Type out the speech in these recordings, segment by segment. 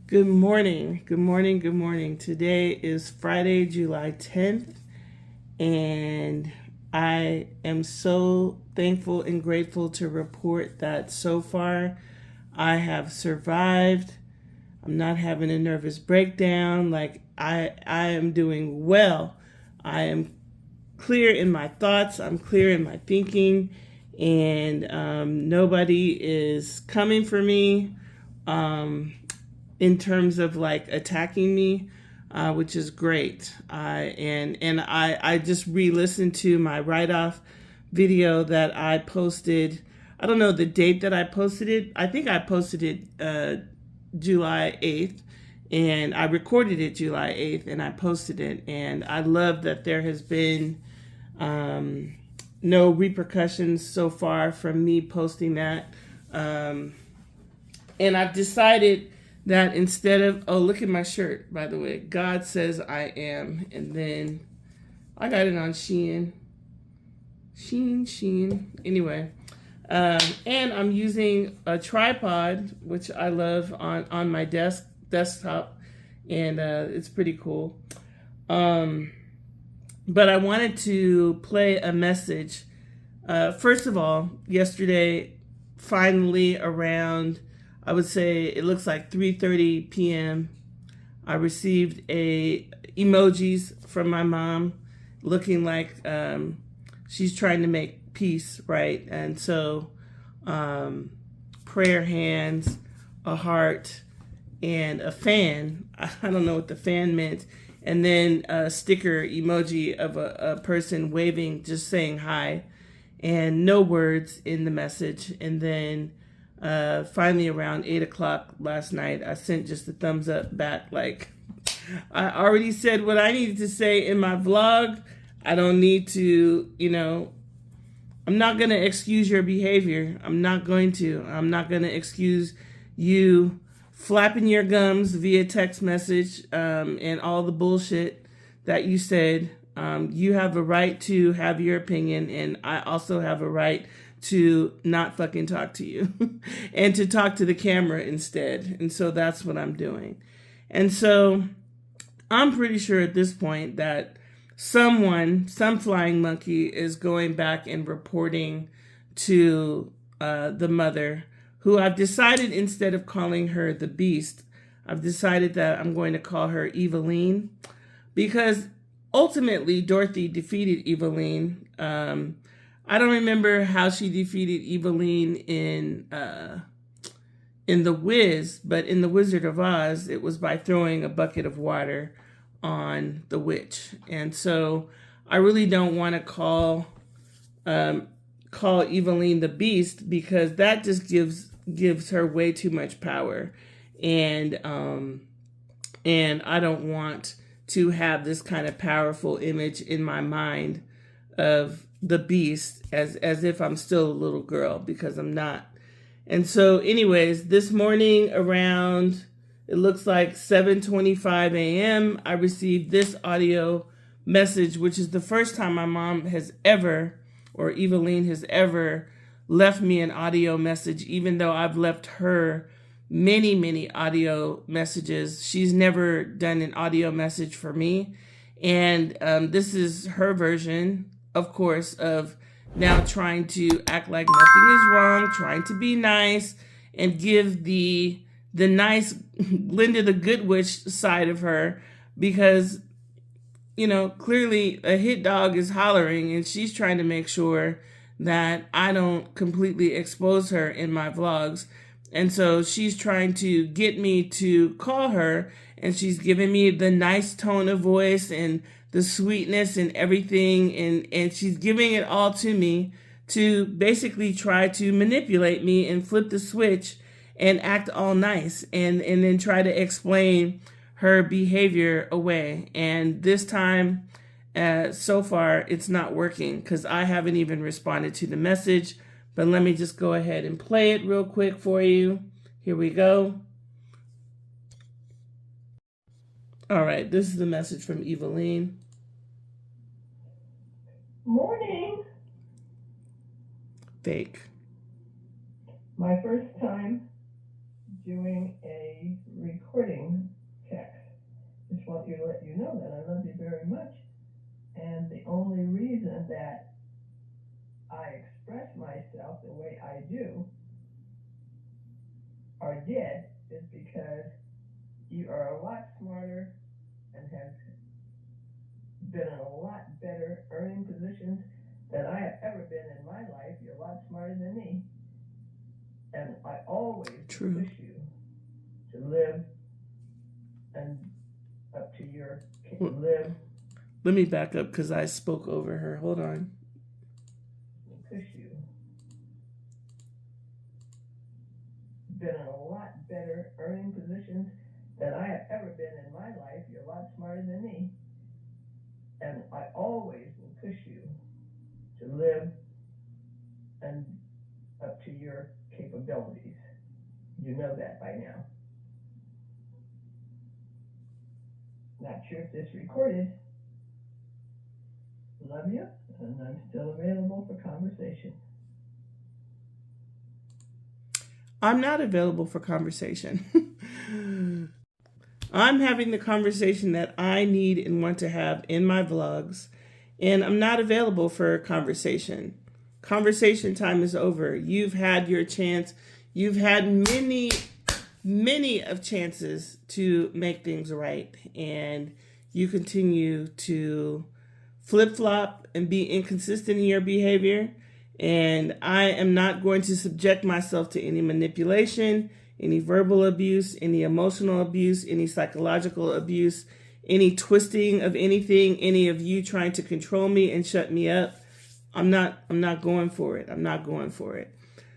Good morning. Good morning. Good morning. Today is Friday, July 10th, and I am so thankful and grateful to report that so far I have survived. I'm not having a nervous breakdown. I am doing well. I am clear in my thoughts. I'm clear in my thinking, and nobody is coming for me. In terms of like attacking me, which is great. I just re-listened to my write-off video that I posted. I don't know the date that I posted it. I think I posted it July 8th, and I recorded it July 8th, and I posted it. And I love that there has been no repercussions so far from me posting that. And I've decided that instead of, oh, look at my shirt, by the way, God says I am. And then I got it on Shein. Anyway. And I'm using a tripod, which I love, on my desktop. And it's pretty cool. But I wanted to play a message. First of all, yesterday, finally around, I would say it looks like 3:30 p.m. I received emojis from my mom looking like she's trying to make peace, right? And so prayer hands, a heart, and a fan. I don't know what the fan meant. And then a sticker emoji of a person waving, just saying hi, and no words in the message. And then finally around 8 o'clock last night, I sent just a thumbs up back, like, I already said what I needed to say in my vlog. I don't need to, I'm not going to excuse your behavior. I'm not going to excuse you flapping your gums via text message and all the bullshit that you said. You have a right to have your opinion, and I also have a right to not fucking talk to you and to talk to the camera instead. And so that's what I'm doing. And so I'm pretty sure at this point that some flying monkey is going back and reporting to the mother, who I've decided, instead of calling her the beast, I've decided that I'm going to call her Eveline, because ultimately Dorothy defeated Eveline. I don't remember how she defeated Eveline in The Wiz, but in The Wizard of Oz, it was by throwing a bucket of water on the witch. And so I really don't want to call Eveline the Beast, because that just gives her way too much power. And I don't want to have this kind of powerful image in my mind of the beast as if I'm still a little girl, because I'm not. And so anyways, this morning around, it looks like 7:25 a.m., I received this audio message, which is the first time my mom has ever, or Eveline has ever, left me an audio message. Even though I've left her many audio messages, she's never done an audio message for me. And this is her version, of course, of now trying to act like nothing is wrong, trying to be nice, and give the nice Linda the Good Witch side of her, because, clearly a hit dog is hollering, and she's trying to make sure that I don't completely expose her in my vlogs. And so she's trying to get me to call her, and she's giving me the nice tone of voice and the sweetness and everything, and she's giving it all to me to basically try to manipulate me and flip the switch and act all nice, and then try to explain her behavior away. And this time, so far, it's not working, because I haven't even responded to the message. But let me just go ahead and play it real quick for you. Here we go. All right, this is the message from Eveline. Morning. Fake. My first time doing a recording check. Just want you to let you know that I love you very much. And the only reason that I express myself the way I do, or did, is because you are a lot smarter and have been in a lot better earning positions than I have ever been in my life. You're a lot smarter than me. And I always push you to live and up to your live. Let me back up because I spoke over her. Hold on. Push you. Been in a lot better earning positions than I have ever been in my life. You're a lot smarter than me. And I always will push you to live and up to your capabilities. You know that by now. Not sure if this recorded. Love you, and I'm still available for conversation. I'm not available for conversation. I'm having the conversation that I need and want to have in my vlogs, and I'm not available for conversation. Conversation time is over. You've had your chance. You've had many of chances to make things right, and you continue to flip-flop and be inconsistent in your behavior. And I am not going to subject myself to any manipulation, any verbal abuse, any emotional abuse, any psychological abuse, any twisting of anything, any of you trying to control me and shut me up. I'm not going for it. I'm not going for it.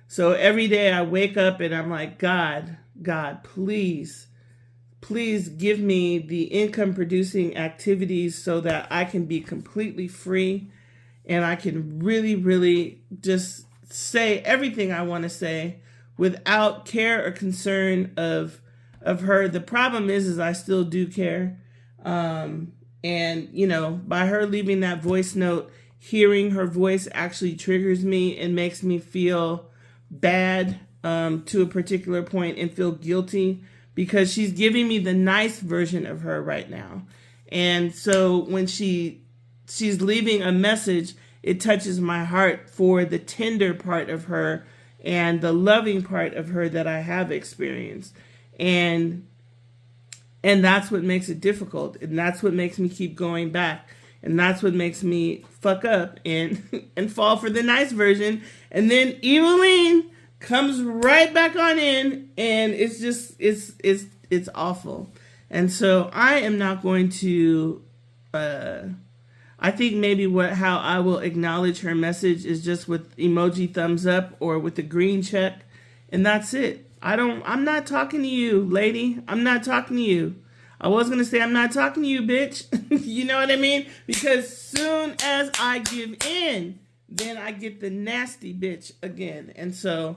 So every day I wake up and I'm like, God, please give me the income producing activities so that I can be completely free and I can really just say everything I want to say without care or concern of her. The problem is I still do care. And, you know, by her leaving that voice note, hearing her voice actually triggers me and makes me feel bad to a particular point and feel guilty because she's giving me the nice version of her right now. And so when she's leaving a message, it touches my heart for the tender part of her and the loving part of her that I have experienced. And that's what makes it difficult. And that's what makes me keep going back. And that's what makes me fuck up and fall for the nice version. And then Eveline comes right back on in, and it's just, it's awful. And so I am not going to, I think maybe how I will acknowledge her message is just with emoji thumbs up or with the green check. And that's it. I'm not talking to you, lady. I'm not talking to you. I was going to say, I'm not talking to you, bitch. You know what I mean? Because soon as I give in, then I get the nasty bitch again. And so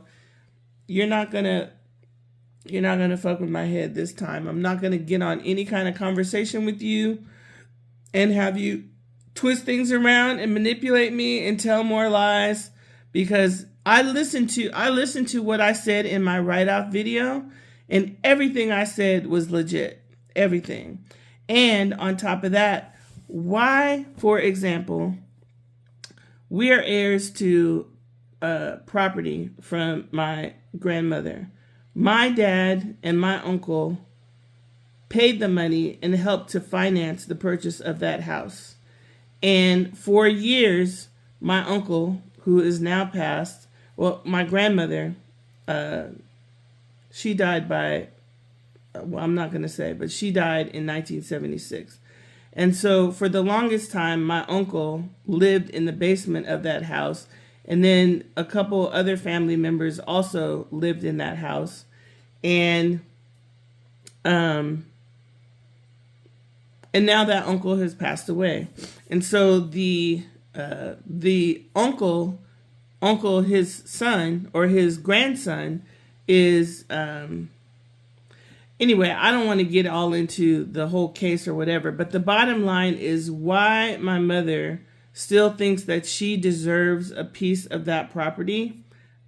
you're not going to fuck with my head this time. I'm not going to get on any kind of conversation with you and have you twist things around and manipulate me and tell more lies, because I listened to what I said in my write-off video, and everything I said was legit. Everything. And on top of that, why, for example, we are heirs to property from my grandmother. My dad and my uncle paid the money and helped to finance the purchase of that house. And for years, my uncle, who is now passed, well, my grandmother, she died by, well, I'm not going to say, but she died in 1976. And so for the longest time, my uncle lived in the basement of that house. And then a couple other family members also lived in that house. And now that uncle has passed away. And so the uncle, his son or his grandson is, anyway, I don't want to get all into the whole case or whatever, but the bottom line is why my mother still thinks that she deserves a piece of that property.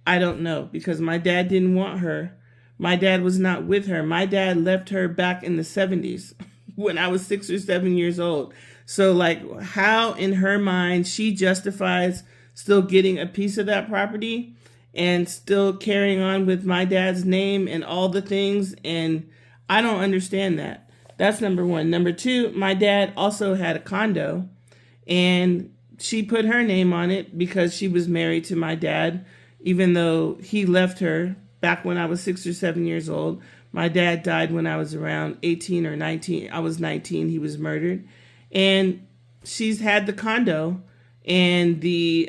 I don't know, because my dad didn't want her, My dad was not with her. My dad left her back in the 70s when I was 6 or 7 years old. So like how in her mind she justifies still getting a piece of that property and still carrying on with my dad's name and all the things. And I don't understand that. That's number one. Number two, my dad also had a condo and she put her name on it because she was married to my dad, even though he left her back when I was 6 or 7 years old. My dad died when I was around 18 or 19. I was 19. He was murdered. And she's had the condo and the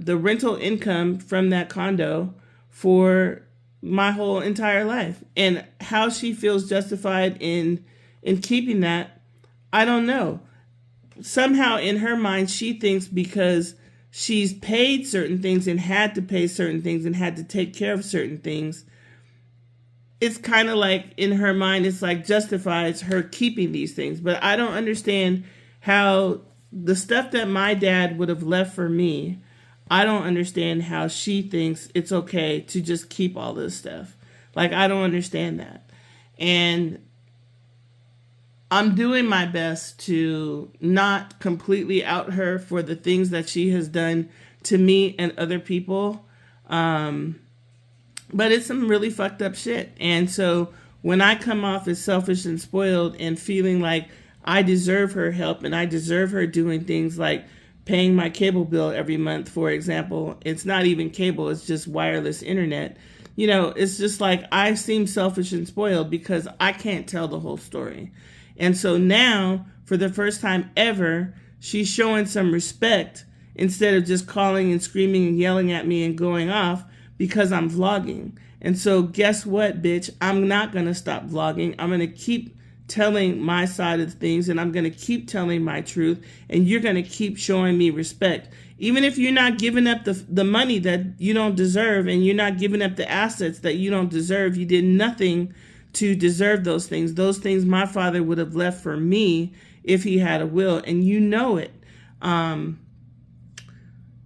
rental income from that condo for my whole entire life. And how she feels justified in keeping that, I don't know. Somehow in her mind, she thinks because she's paid certain things and had to pay certain things and had to take care of certain things, it's kind of like in her mind, it's like justifies her keeping these things. But I don't understand how the stuff that my dad would have left for me, I don't understand how she thinks it's okay to just keep all this stuff. Like, I don't understand that. And I'm doing my best to not completely out her for the things that she has done to me and other people. But it's some really fucked up shit. And so when I come off as selfish and spoiled and feeling like I deserve her help and I deserve her doing things like paying my cable bill every month, for example, it's not even cable, it's just wireless internet. You know, it's just like I seem selfish and spoiled because I can't tell the whole story. And so now, for the first time ever, she's showing some respect instead of just calling and screaming and yelling at me and going off because I'm vlogging. And so guess what, bitch? I'm not going to stop vlogging. I'm going to keep telling my side of things and I'm going to keep telling my truth and you're going to keep showing me respect. Even if you're not giving up the money that you don't deserve and you're not giving up the assets that you don't deserve, you did nothing to deserve those things. Those things my father would have left for me if he had a will, and you know it.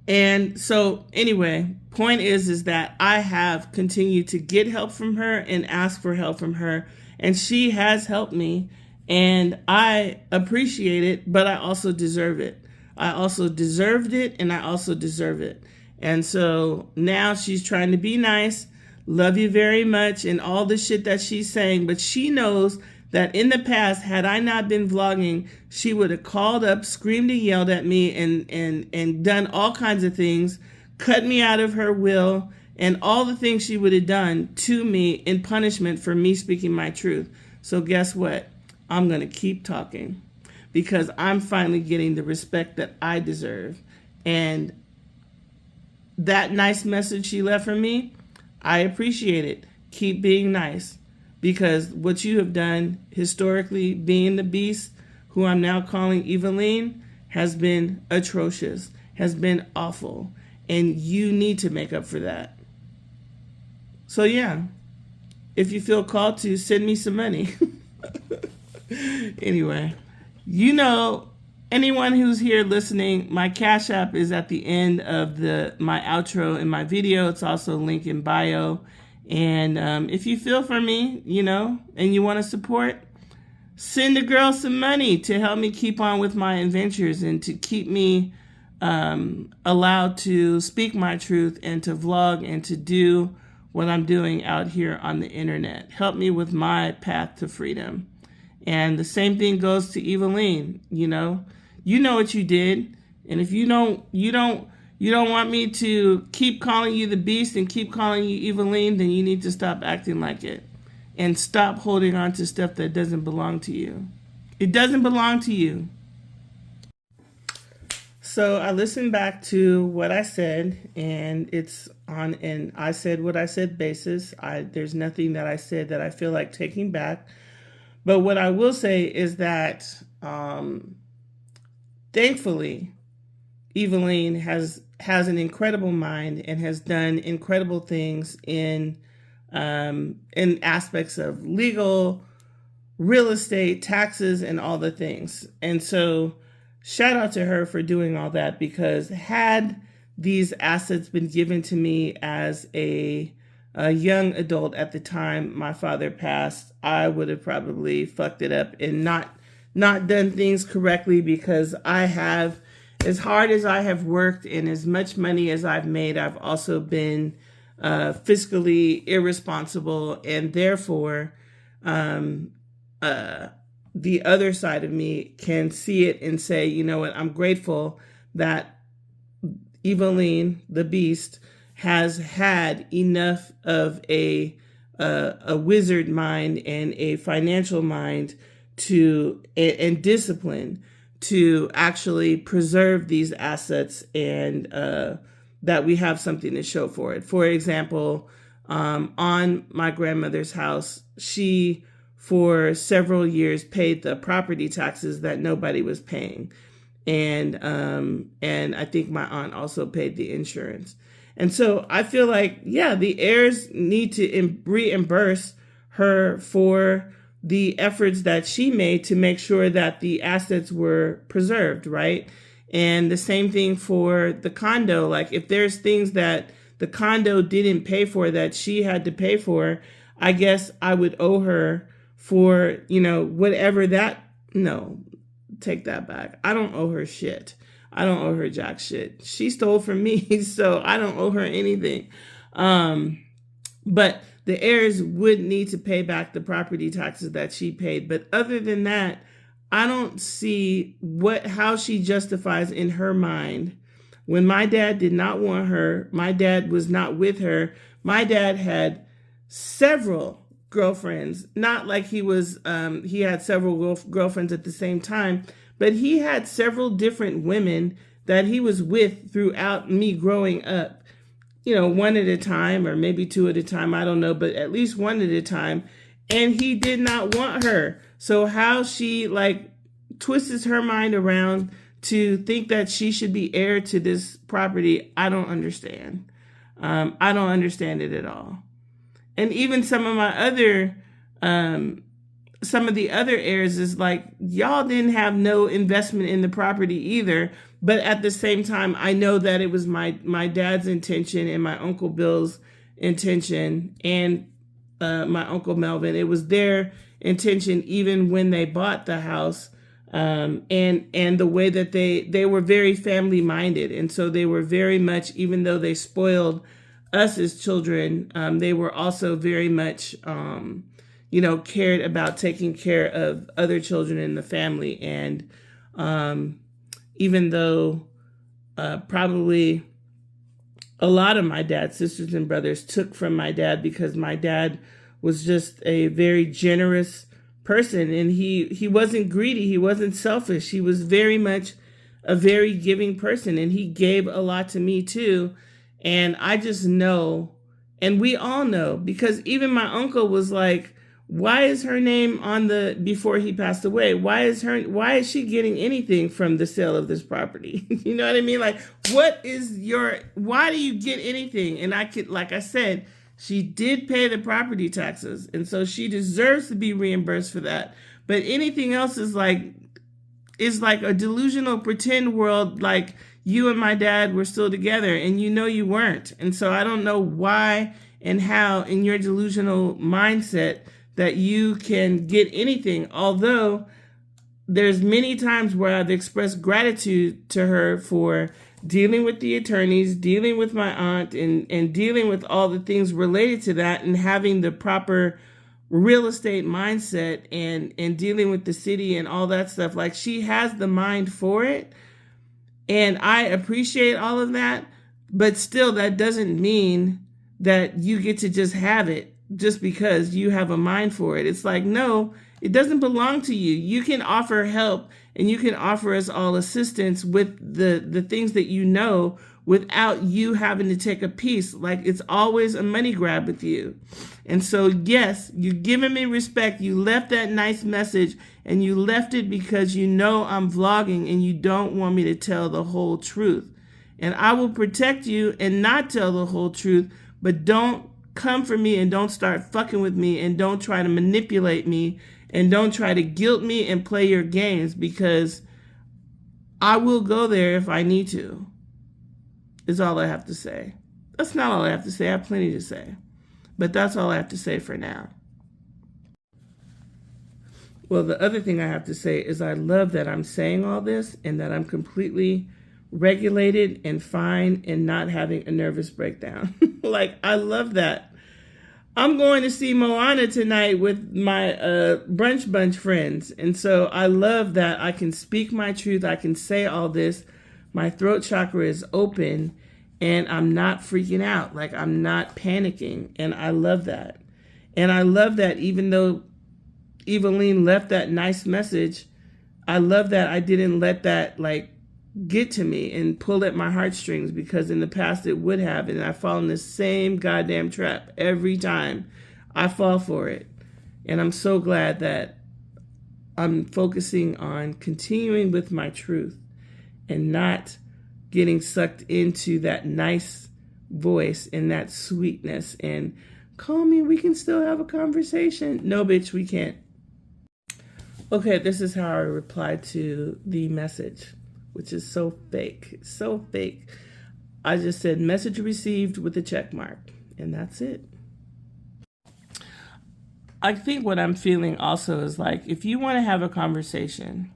And so anyway, point is that I have continued to get help from her and ask for help from her, and she has helped me, and I appreciate it, but I also deserve it. I also deserved it, and I also deserve it. And so now she's trying to be nice, love you very much, and all the shit that she's saying, but she knows that in the past, had I not been vlogging, she would have called up, screamed and yelled at me and done all kinds of things, cut me out of her will, and all the things she would have done to me in punishment for me speaking my truth. So guess what? I'm going to keep talking because I'm finally getting the respect that I deserve. And that nice message she left for me, I appreciate it. Keep being nice. Because what you have done historically, being the beast, who I'm now calling Eveline, has been atrocious, has been awful. And you need to make up for that. So yeah, if you feel called to, send me some money. Anyway, you know, anyone who's here listening, my Cash App is at the end of my outro in my video. It's also linked in bio. And if you feel for me, you know, and you want to support, send a girl some money to help me keep on with my adventures and to keep me allowed to speak my truth and to vlog and to do what I'm doing out here on the internet. Help me with my path to freedom. And the same thing goes to Eveline. You know what you did. And if you don't want me to keep calling you the beast and keep calling you Eveline, then you need to stop acting like it and stop holding on to stuff that doesn't belong to you. It doesn't belong to you. So I listened back to what I said, and it's on an I said what I said basis. There's nothing that I said that I feel like taking back. But what I will say is that thankfully, Eveline has an incredible mind and has done incredible things in aspects of legal, real estate, taxes, and all the things. And so shout out to her for doing all that, because had these assets been given to me as a a young adult at the time my father passed, I would have probably fucked it up and not done things correctly, because I have, as hard as I have worked and as much money as I've made, I've also been fiscally irresponsible, and therefore the other side of me can see it and say, you know what, I'm grateful that Eveline, the beast, has had enough of a wizard mind and a financial mind and discipline to actually preserve these assets, and that we have something to show for it. For example, on my grandmother's house, she for several years paid the property taxes that nobody was paying. And I think my aunt also paid the insurance. And so I feel like, yeah, the heirs need to reimburse her for the efforts that she made to make sure that the assets were preserved, right? And the same thing for the condo. Like, if there's things that the condo didn't pay for that she had to pay for, I guess I would owe her for, whatever that, no, take that back. I don't owe her shit. I don't owe her jack shit. She stole from me, so I don't owe her anything. But the heirs would need to pay back the property taxes that she paid. But other than that, I don't see how she justifies in her mind, when my dad did not want her, my dad was not with her, my dad had several girlfriends, not like he had several girlfriends at the same time, but he had several different women that he was with throughout me growing up, one at a time, or maybe two at a time, I don't know, but at least one at a time. And he did not want her. So how she twists her mind around to think that she should be heir to this property, I don't understand. I don't understand it at all. And even some of the other heirs is like, y'all didn't have no investment in the property either. But at the same time, I know that it was my dad's intention and my Uncle Bill's intention, and my Uncle Melvin. It was their intention even when they bought the house, and the way that they were very family minded. And so they were very much, even though they spoiled us as children, they were also very much, cared about taking care of other children in the family. And even though probably a lot of my dad's sisters and brothers took from my dad, because my dad was just a very generous person, and he wasn't greedy, he wasn't selfish, he was very much a very giving person, and he gave a lot to me too. And I just know, and we all know, because even my uncle was like, why is her name on before he passed away? Why is she getting anything from the sale of this property? You know what I mean? Like, why do you get anything? And like I said, she did pay the property taxes, and so she deserves to be reimbursed for that. But anything else is like a delusional pretend world, like you and my dad were still together, and you weren't. And so I don't know why and how in your delusional mindset that you can get anything. Although there's many times where I've expressed gratitude to her for dealing with the attorneys, dealing with my aunt, and dealing with all the things related to that, and having the proper real estate mindset and dealing with the city and all that stuff. Like, she has the mind for it. And I appreciate all of that, but still, that doesn't mean that you get to just have it just because you have a mind for it. It's like, no, it doesn't belong to you. You can offer help, and you can offer us all assistance with the things that without you having to take a piece. Like, it's always a money grab with you. And so, yes, you've given me respect. You left that nice message, and you left it because I'm vlogging and you don't want me to tell the whole truth. And I will protect you and not tell the whole truth, but don't come for me and don't start fucking with me, and don't try to manipulate me, and don't try to guilt me and play your games, because I will go there if I need to. Is all I have to say. That's not all I have to say. I have plenty to say. But that's all I have to say for now. Well, the other thing I have to say is I love that I'm saying all this and that I'm completely regulated and fine and not having a nervous breakdown. Like, I love that. I'm going to see Moana tonight with my Brunch Bunch friends. And so I love that I can speak my truth. I can say all this. My throat chakra is open and I'm not freaking out. Like, I'm not panicking. And I love that. And I love that even though Eveline left that nice message, I love that I didn't let that like get to me and pull at my heartstrings, because in the past it would have, and I fall in the same goddamn trap every time. I fall for it. And I'm so glad that I'm focusing on continuing with my truth and not getting sucked into that nice voice and that sweetness and call me, we can still have a conversation. No, bitch, we can't. Okay, this is how I replied to the message, which is so fake. So fake. I just said message received with a check mark, and that's it. I think what I'm feeling also is like, if you want to have a conversation,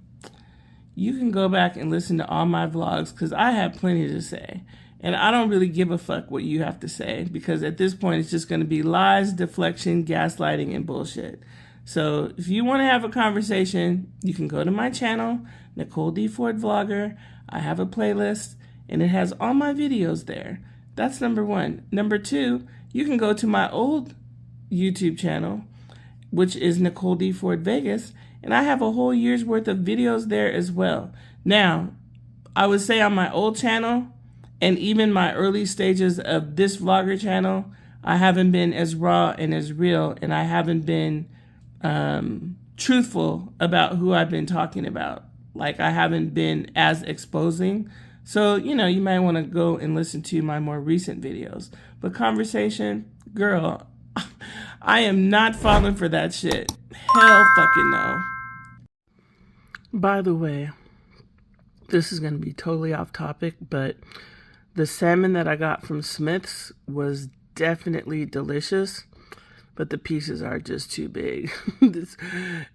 you can go back and listen to all my vlogs, because I have plenty to say. And I don't really give a fuck what you have to say, because at this point it's just going to be lies, deflection, gaslighting, and bullshit. So if you want to have a conversation, you can go to my channel, Nicole D. Ford Vlogger. I have a playlist, and it has all my videos there. That's number one. Number two, you can go to my old YouTube channel, which is Nicole D. Ford Vegas, and I have a whole year's worth of videos there as well. Now, I would say on my old channel, and even my early stages of this vlogger channel, I haven't been as raw and as real, and I haven't been truthful about who I've been talking about. Like, I haven't been as exposing. So, you know, you might want to go and listen to my more recent videos. But conversation, girl, I am not falling for that shit. Hell fucking no. By the way, this is going to be totally off topic, but the salmon that I got from Smith's was definitely delicious, but the pieces are just too big.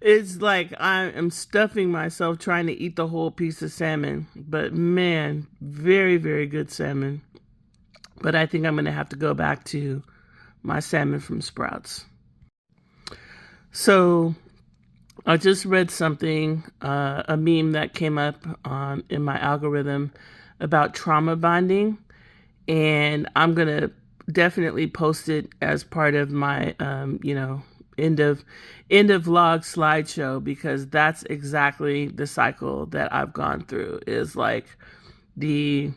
It's like I am stuffing myself trying to eat the whole piece of salmon. But man, very, very good salmon. But I think I'm going to have to go back to my salmon from Sprouts. So I just read something, a meme that came up in my algorithm about trauma bonding. And I'm going to definitely post it as part of my, end of vlog slideshow, because that's exactly the cycle that I've gone through, is like the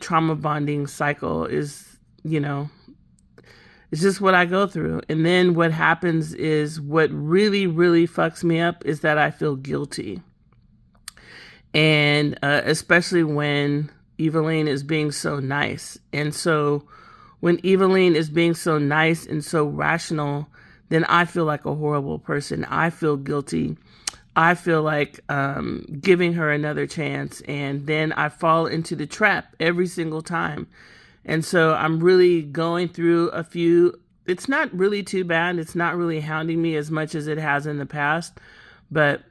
trauma bonding cycle is, it's just what I go through. And then what happens is, what really, really fucks me up is that I feel guilty. And especially when Eveline is being so nice. And so when Eveline is being so nice and so rational, then I feel like a horrible person. I feel guilty. I feel like giving her another chance. And then I fall into the trap every single time. And so I'm really going through a few. It's not really too bad. It's not really hounding me as much as it has in the past. But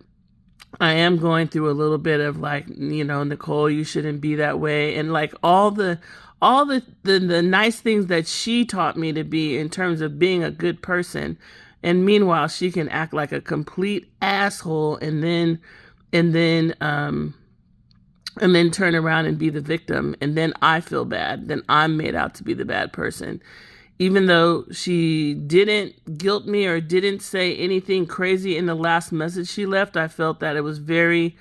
I am going through a little bit of like, Nicole, you shouldn't be that way. And like all the nice things that she taught me to be in terms of being a good person. And meanwhile, she can act like a complete asshole and then turn around and be the victim. And then I feel bad. Then I'm made out to be the bad person. Even though she didn't guilt me or didn't say anything crazy in the last message she left, I felt that it was very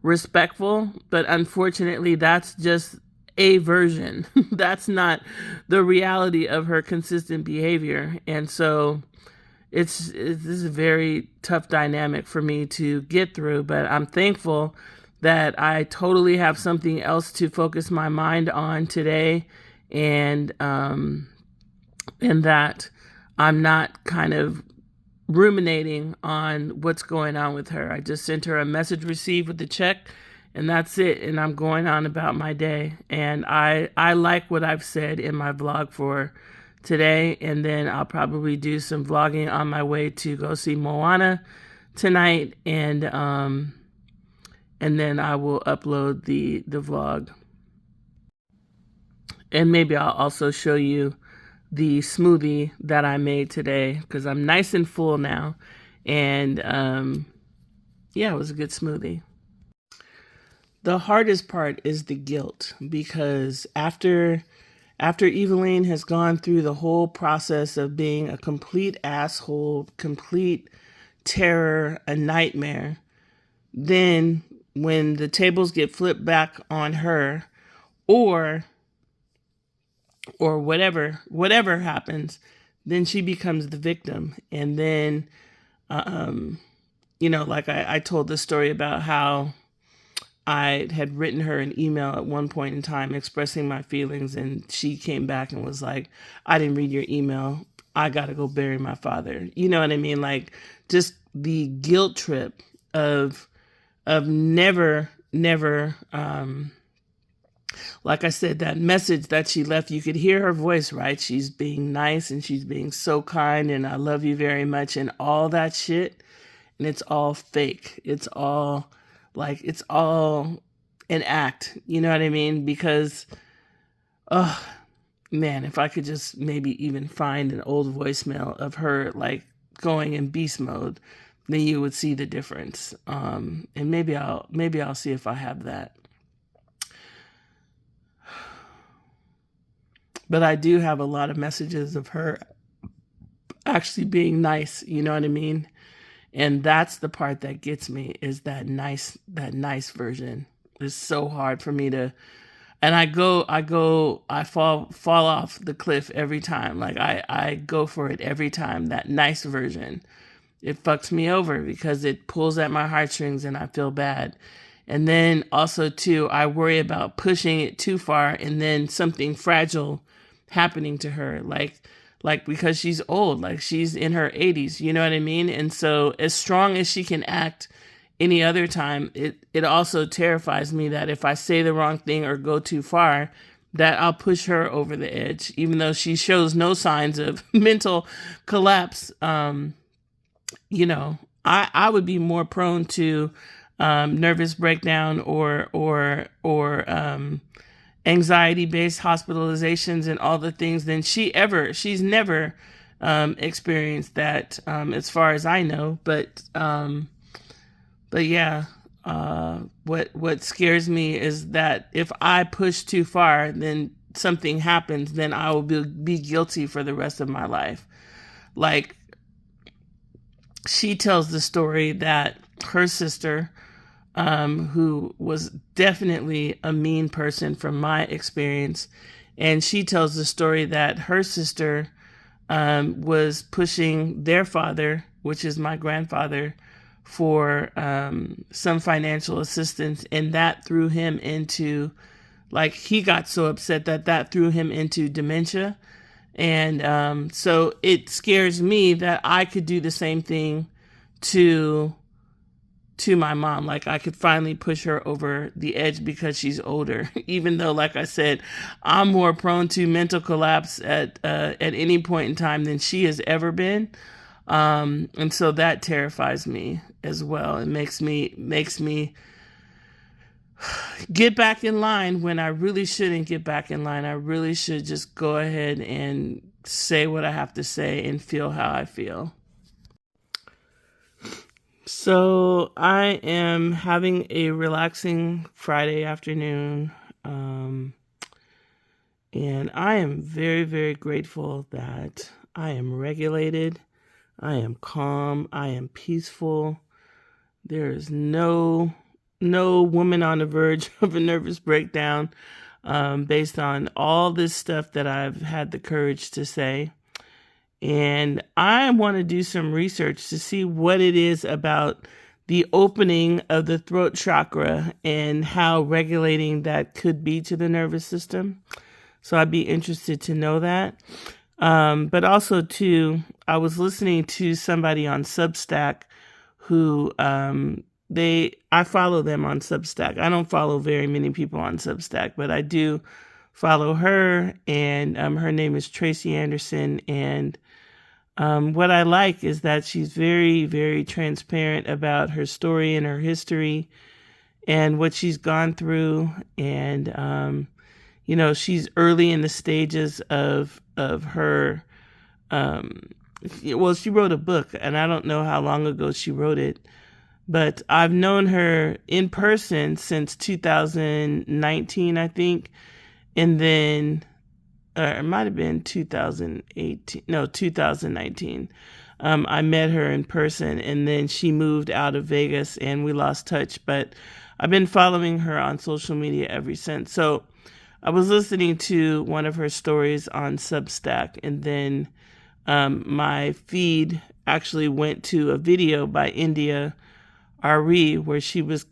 respectful. But unfortunately, that's just a version. That's not the reality of her consistent behavior. And so this is a very tough dynamic for me to get through. But I'm thankful that I totally have something else to focus my mind on today. And that I'm not kind of ruminating on what's going on with her. I just sent her a message received with the check, and that's it. And I'm going on about my day. And I like what I've said in my vlog for today, and then I'll probably do some vlogging on my way to go see Moana tonight, and then I will upload the vlog. And maybe I'll also show you the smoothie that I made today, because I'm nice and full now. And yeah, it was a good smoothie. The hardest part is the guilt, because after Eveline has gone through the whole process of being a complete asshole, complete terror, a nightmare, then when the tables get flipped back on her, or whatever happens, then she becomes the victim. And then, like I told the story about how I had written her an email at one point in time expressing my feelings, and she came back and was like, I didn't read your email. I got to go bury my father. You know what I mean? Like, just the guilt trip of never, like I said, that message that she left, you could hear her voice, right? She's being nice and she's being so kind and I love you very much and all that shit. And it's all fake. It's all an act. You know what I mean? Because, oh man, if I could just maybe even find an old voicemail of her like going in beast mode, then you would see the difference. And maybe I'll see if I have that. But I do have a lot of messages of her actually being nice, you know what I mean? And that's the part that gets me, is that nice version. It's so hard for me to, and I fall off the cliff every time. Like I go for it every time. That nice version, it fucks me over because it pulls at my heartstrings and I feel bad. And then also too, I worry about pushing it too far and then something fragile happening to her, like because she's old, like she's in her 80s, you know what I mean? And so as strong as she can act any other time, it also terrifies me that if I say the wrong thing or go too far, that I'll push her over the edge, even though she shows no signs of mental collapse. I would be more prone to nervous breakdown or anxiety-based hospitalizations and all the things than she's never experienced that, as far as I know. But yeah, what scares me is that if I push too far, then something happens, then I will be guilty for the rest of my life. Like, she tells the story that her sister, who was definitely a mean person from my experience. And she tells the story that her sister was pushing their father, which is my grandfather, for some financial assistance. And that threw him into, like, he got so upset that threw him into dementia. And so it scares me that I could do the same thing to my mom. Like, I could finally push her over the edge because she's older, even though, like I said, I'm more prone to mental collapse at any point in time than she has ever been. And so that terrifies me as well. It makes me get back in line when I really shouldn't get back in line. I really should just go ahead and say what I have to say and feel how I feel. So I am having a relaxing Friday afternoon, and I am very, very grateful that I am regulated, I am calm, I am peaceful. There is no woman on the verge of a nervous breakdown, based on all this stuff that I've had the courage to say. And I want to do some research to see what it is about the opening of the throat chakra and how regulating that could be to the nervous system. So I'd be interested to know that. But also, too, I was listening to somebody on Substack who I follow them on Substack. I don't follow very many people on Substack, but I do follow her, and her name is Tracy Anderson. And what I like is that she's very, very transparent about her story and her history and what she's gone through. And, she's early in the stages of her. Well, she wrote a book, and I don't know how long ago she wrote it, but I've known her in person since 2019, I think. And then it might have been 2018. No, 2019. I met her in person, and then she moved out of Vegas and we lost touch, but I've been following her on social media ever since. So I was listening to one of her stories on Substack, and then my feed actually went to a video by India Ari where she was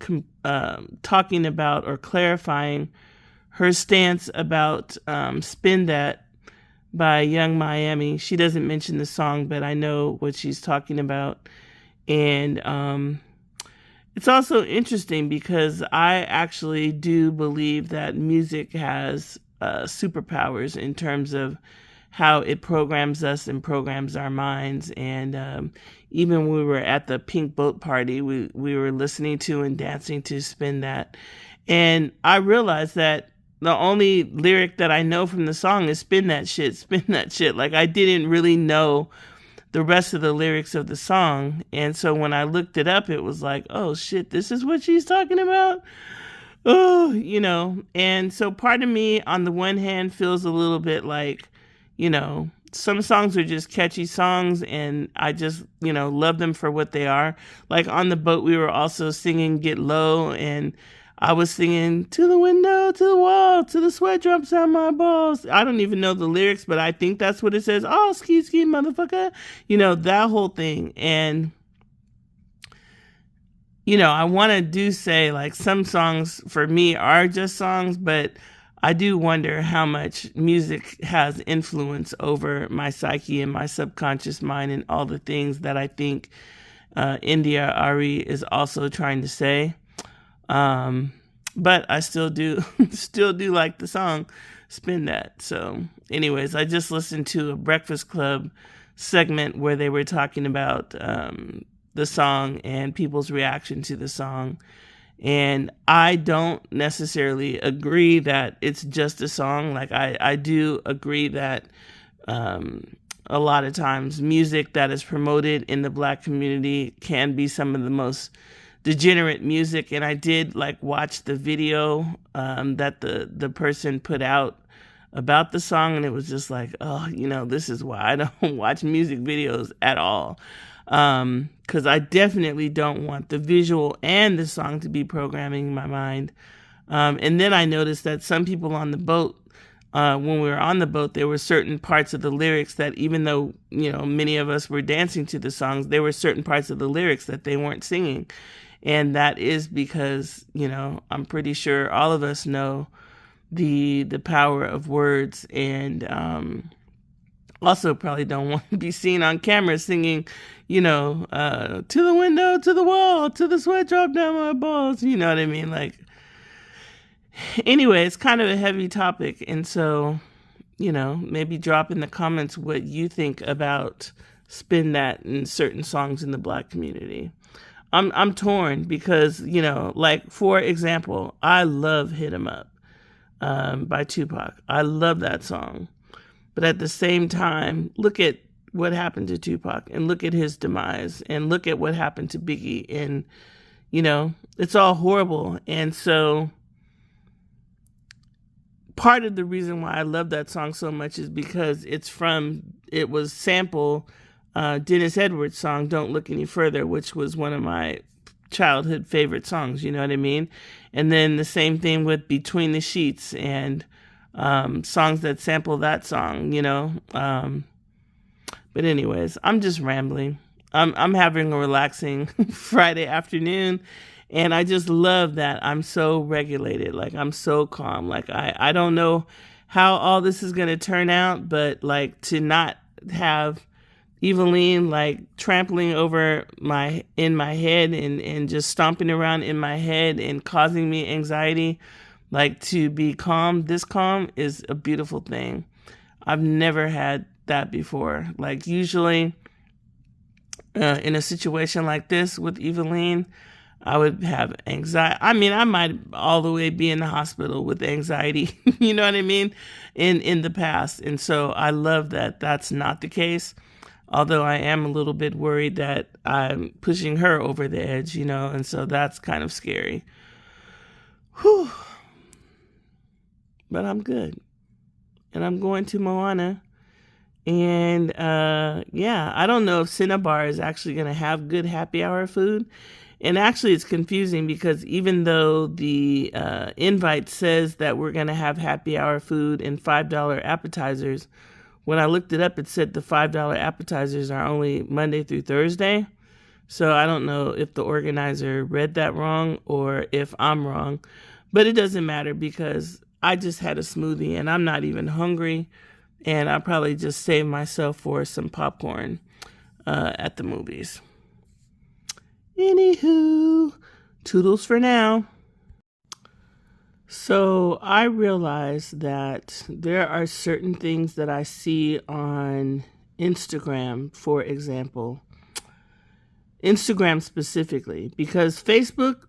talking about or clarifying her stance about Spin That by Young Miami. She doesn't mention the song, but I know what she's talking about. And it's also interesting because I actually do believe that music has superpowers in terms of how it programs us and programs our minds. And even when we were at the Pink Boat Party, we were listening to and dancing to Spin That. And I realized that the only lyric that I know from the song is spin that shit, spin that shit. Like, I didn't really know the rest of the lyrics of the song. And so when I looked it up, it was like, oh shit, this is what she's talking about? Oh, And so part of me, on the one hand, feels a little bit like, some songs are just catchy songs and I just, love them for what they are. Like on the boat, we were also singing Get Low, and I was singing to the window, to the wall, to the sweat drops on my balls. I don't even know the lyrics, but I think that's what it says. Oh, ski, ski, motherfucker. That whole thing. And, I want to say like some songs for me are just songs, but I do wonder how much music has influence over my psyche and my subconscious mind and all the things that I think India Ari is also trying to say. But I still do like the song Spin That. So anyways, I just listened to a Breakfast Club segment where they were talking about the song and people's reaction to the song. And I don't necessarily agree that it's just a song. Like I do agree that a lot of times music that is promoted in the Black community can be some of the most degenerate music. And I did watch the video that the person put out about the song, and it was just like, oh, this is why I don't watch music videos at all. Because I definitely don't want the visual and the song to be programming my mind. And then I noticed that some people on the boat, when we were on the boat, there were certain parts of the lyrics that, even though, many of us were dancing to the songs, there were certain parts of the lyrics that they weren't singing. And that is because, I'm pretty sure all of us know the power of words, and also probably don't want to be seen on camera singing, to the window, to the wall, to the sweat drop down my balls. You know what I mean? Anyway, it's kind of a heavy topic. And so, maybe drop in the comments what you think about Spin That in certain songs in the Black community. I'm torn because, for example, I love Hit 'Em Up by Tupac. I love that song. But at the same time, look at what happened to Tupac, and look at his demise, and look at what happened to Biggie. And, it's all horrible. And so part of the reason why I love that song so much is because it was sample Dennis Edwards' song, Don't Look Any Further, which was one of my childhood favorite songs, you know what I mean? And then the same thing with Between the Sheets and songs that sample that song, But anyways, I'm just rambling. I'm having a relaxing Friday afternoon, and I just love that I'm so regulated. I'm so calm. I don't know how all this is going to turn out, but to not have Eveline trampling over in my head and just stomping around in my head and causing me anxiety, Like, to be calm, this calm is a beautiful thing. I've never had that before. Like, usually in a situation like this with Eveline, I would have anxiety. I mean, I might all the way be in the hospital with anxiety, you know what I mean, in the past. And so I love that that's not the case. Although I am a little bit worried that I'm pushing her over the edge, you know, and so that's kind of scary. Whew. But I'm good. And I'm going to Moana. And yeah, I don't know if Cinnabar is actually going to have good happy hour food. And actually, it's confusing because even though the invite says that we're going to have happy hour food and $5 appetizers, when I looked it up, it said the $5 appetizers are only Monday through Thursday. So I don't know if the organizer read that wrong or if I'm wrong. But it doesn't matter because I just had a smoothie and I'm not even hungry. And I'll probably just save myself for some popcorn at the movies. Anywho, toodles for now. So I realized that there are certain things that I see on Instagram, for example. Instagram specifically, because Facebook,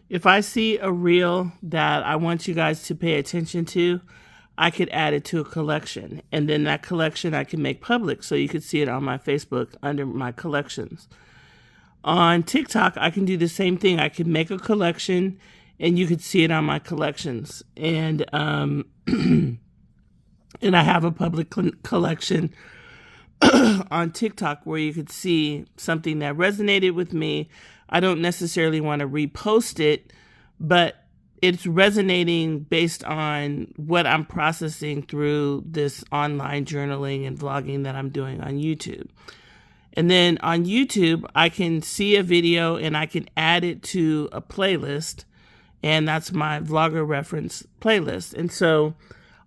if I see a reel that I want you guys to pay attention to, I could add it to a collection. And then that collection I can make public so you could see it on my Facebook under my collections. On TikTok, I can do the same thing. I can make a collection and you could see it on my collections. And and I have a public collection on TikTok where you could see something that resonated with me. I don't necessarily want to repost it, but it's resonating based on what I'm processing through this online journaling and vlogging that I'm doing on YouTube. And then on YouTube, I can see a video and I can add it to a playlist. And that's my vlogger reference playlist. And so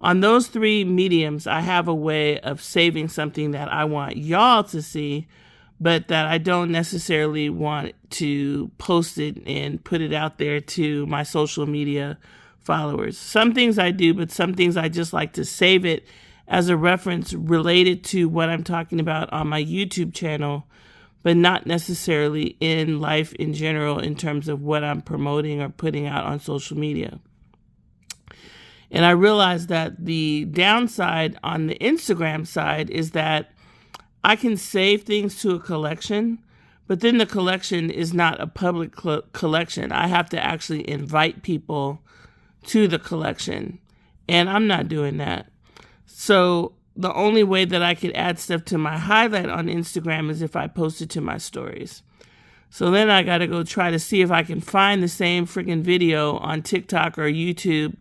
on those three mediums, I have a way of saving something that I want y'all to see, but that I don't necessarily want to post it and put it out there to my social media followers. Some things I do, but some things I just like to save it as a reference related to what I'm talking about on my YouTube channel, but not necessarily in life in general in terms of what I'm promoting or putting out on social media. And I realized that the downside on the Instagram side is that I can save things to a collection, but then the collection is not a public collection. I have to actually invite people to the collection, and I'm not doing that. So the only way that I could add stuff to my highlight on Instagram is if I post it to my stories. So then I got to go try to see if I can find the same freaking video on TikTok or YouTube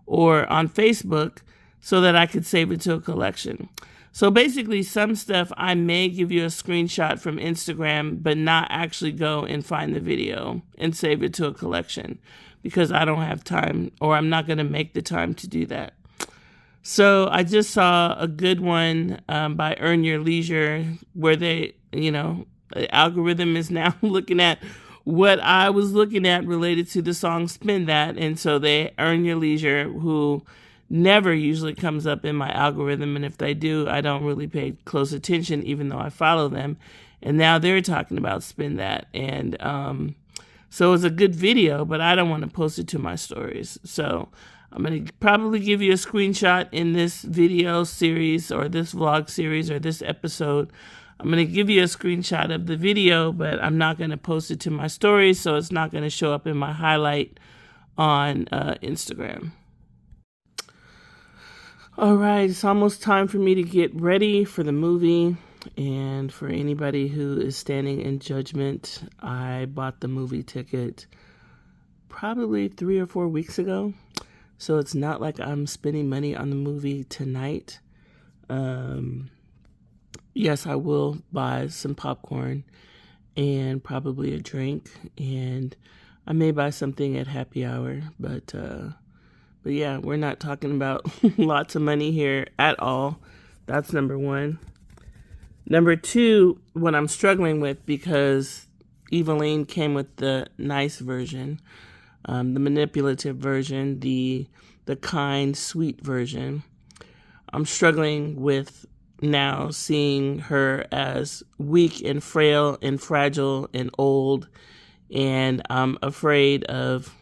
or on Facebook so that I could save it to a collection. So basically, some stuff I may give you a screenshot from Instagram, but not actually go and find the video and save it to a collection because I don't have time, or I'm not going to make the time to do that. So I just saw a good one by Earn Your Leisure where they, the algorithm is now looking at what I was looking at related to the song Spin That. And so they Earn Your Leisure, who never usually comes up in my algorithm. And if they do, I don't really pay close attention, even though I follow them. And now they're talking about Spin That. And so it's a good video, but I don't want to post it to my stories. So I'm going to probably give you a screenshot in this video series or this vlog series or this episode. I'm going to give you a screenshot of the video, but I'm not going to post it to my stories, so it's not going to show up in my highlight on Instagram. All right, it's almost time for me to get ready for the movie. And for anybody who is standing in judgment, I bought the movie ticket probably 3 or 4 weeks ago. So it's not like I'm spending money on the movie tonight. Yes, I will buy some popcorn and probably a drink. And I may buy something at happy hour. But yeah, we're not talking about lots of money here at all. That's number one. Number two, what I'm struggling with, because Eveline came with the nice version, the manipulative version, the kind, sweet version. I'm struggling with now seeing her as weak and frail and fragile and old, and I'm afraid of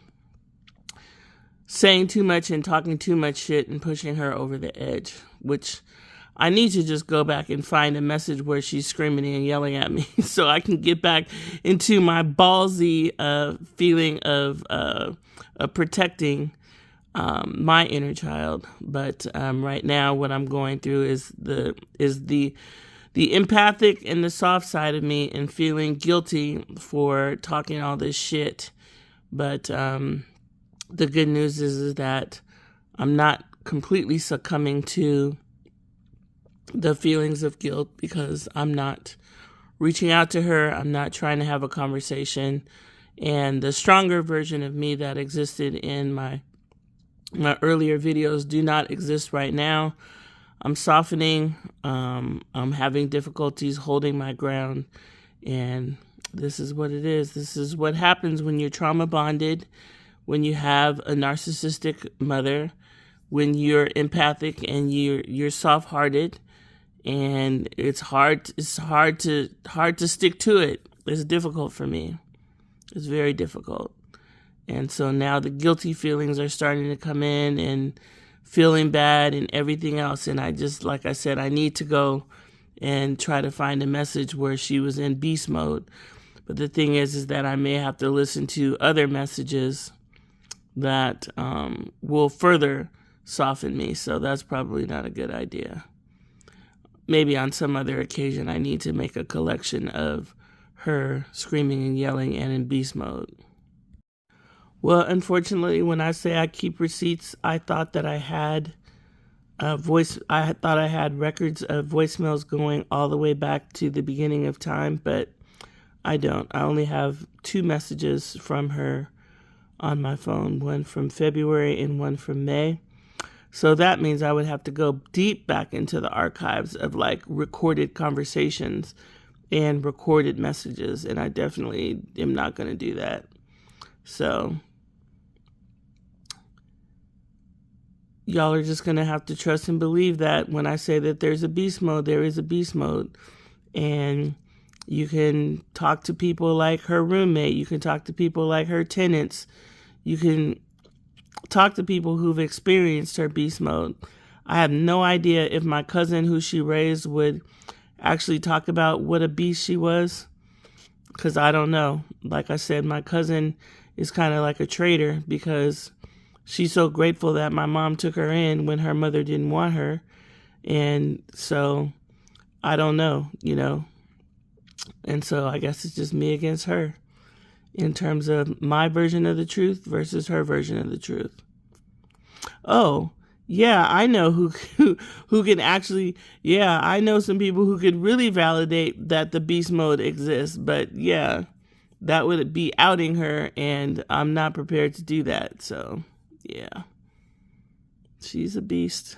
saying too much and talking too much shit and pushing her over the edge, which I need to just go back and find a message where she's screaming and yelling at me so I can get back into my ballsy feeling of protecting my inner child. But right now what I'm going through is the empathic and the soft side of me and feeling guilty for talking all this shit. But the good news is that I'm not completely succumbing to the feelings of guilt because I'm not reaching out to her. I'm not trying to have a conversation. And the stronger version of me that existed in my earlier videos do not exist right now. I'm softening. I'm having difficulties holding my ground. And this is what it is. This is what happens when you're trauma bonded, when you have a narcissistic mother, when you're empathic and you're soft-hearted, and it's hard to stick to it. It's difficult for me. It's very difficult. And so now the guilty feelings are starting to come in and feeling bad and everything else. And I just, like I said, I need to go and try to find a message where she was in beast mode. But the thing is that I may have to listen to other messages that will further soften me. So that's probably not a good idea. Maybe on some other occasion I need to make a collection of her screaming and yelling and in beast mode. Well, unfortunately, when I say I keep receipts, I thought that I had I thought I had records of voicemails going all the way back to the beginning of time, but I don't. I only have 2 messages from her on my phone, one from February and one from May. So that means I would have to go deep back into the archives of like recorded conversations and recorded messages, and I definitely am not going to do that. So y'all are just going to have to trust and believe that when I say that there's a beast mode, there is a beast mode. And you can talk to people like her roommate. You can talk to people like her tenants. You can talk to people who've experienced her beast mode. I have no idea if my cousin who she raised would actually talk about what a beast she was, because I don't know. Like I said, my cousin is kind of like a traitor because she's so grateful that my mom took her in when her mother didn't want her. And so I don't know, And so I guess it's just me against her in terms of my version of the truth versus her version of the truth. Oh, yeah, I know who can actually, I know some people who could really validate that the beast mode exists, but yeah, that would be outing her, and I'm not prepared to do that. So yeah, she's a beast.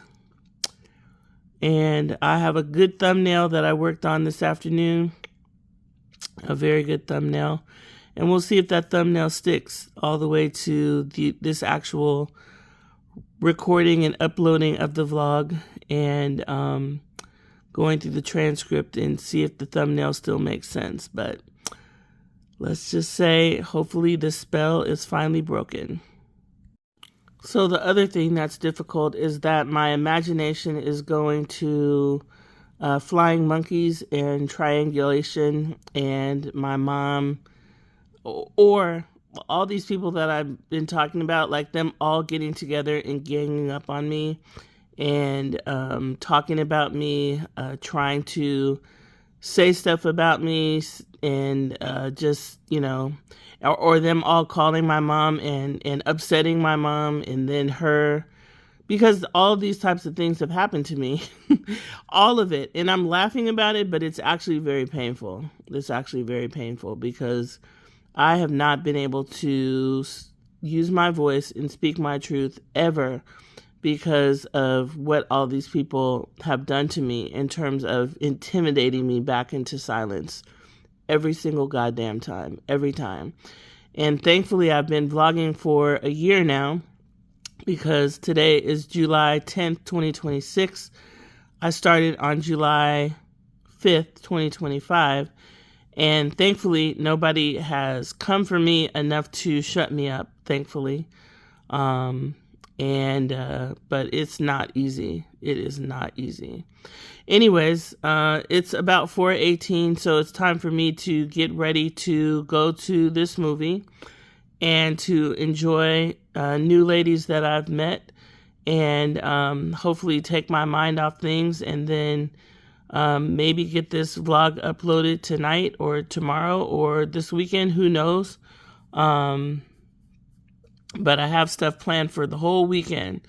And I have a good thumbnail that I worked on this afternoon, a very good thumbnail, and we'll see if that thumbnail sticks all the way to this actual recording and uploading of the vlog, and going through the transcript and see if the thumbnail still makes sense. But let's just say hopefully the spell is finally broken. So the other thing that's difficult is that my imagination is going to flying monkeys and triangulation, and my mom, or all these people that I've been talking about, like them all getting together and ganging up on me and talking about me, trying to say stuff about me, and just, or them all calling my mom and upsetting my mom, and then her, because all of these types of things have happened to me, all of it. And I'm laughing about it, but it's actually very painful. It's actually very painful because I have not been able to use my voice and speak my truth ever because of what all these people have done to me in terms of intimidating me back into silence every single goddamn time, every time. And thankfully, I've been vlogging for a year now, because today is July 10th, 2026. I started on July 5th, 2025. And thankfully, nobody has come for me enough to shut me up, thankfully. But it's not easy. It is not easy. Anyways, it's about 4:18, so it's time for me to get ready to go to this movie and to enjoy new ladies that I've met, and hopefully take my mind off things, and then maybe get this vlog uploaded tonight or tomorrow or this weekend, who knows. But I have stuff planned for the whole weekend,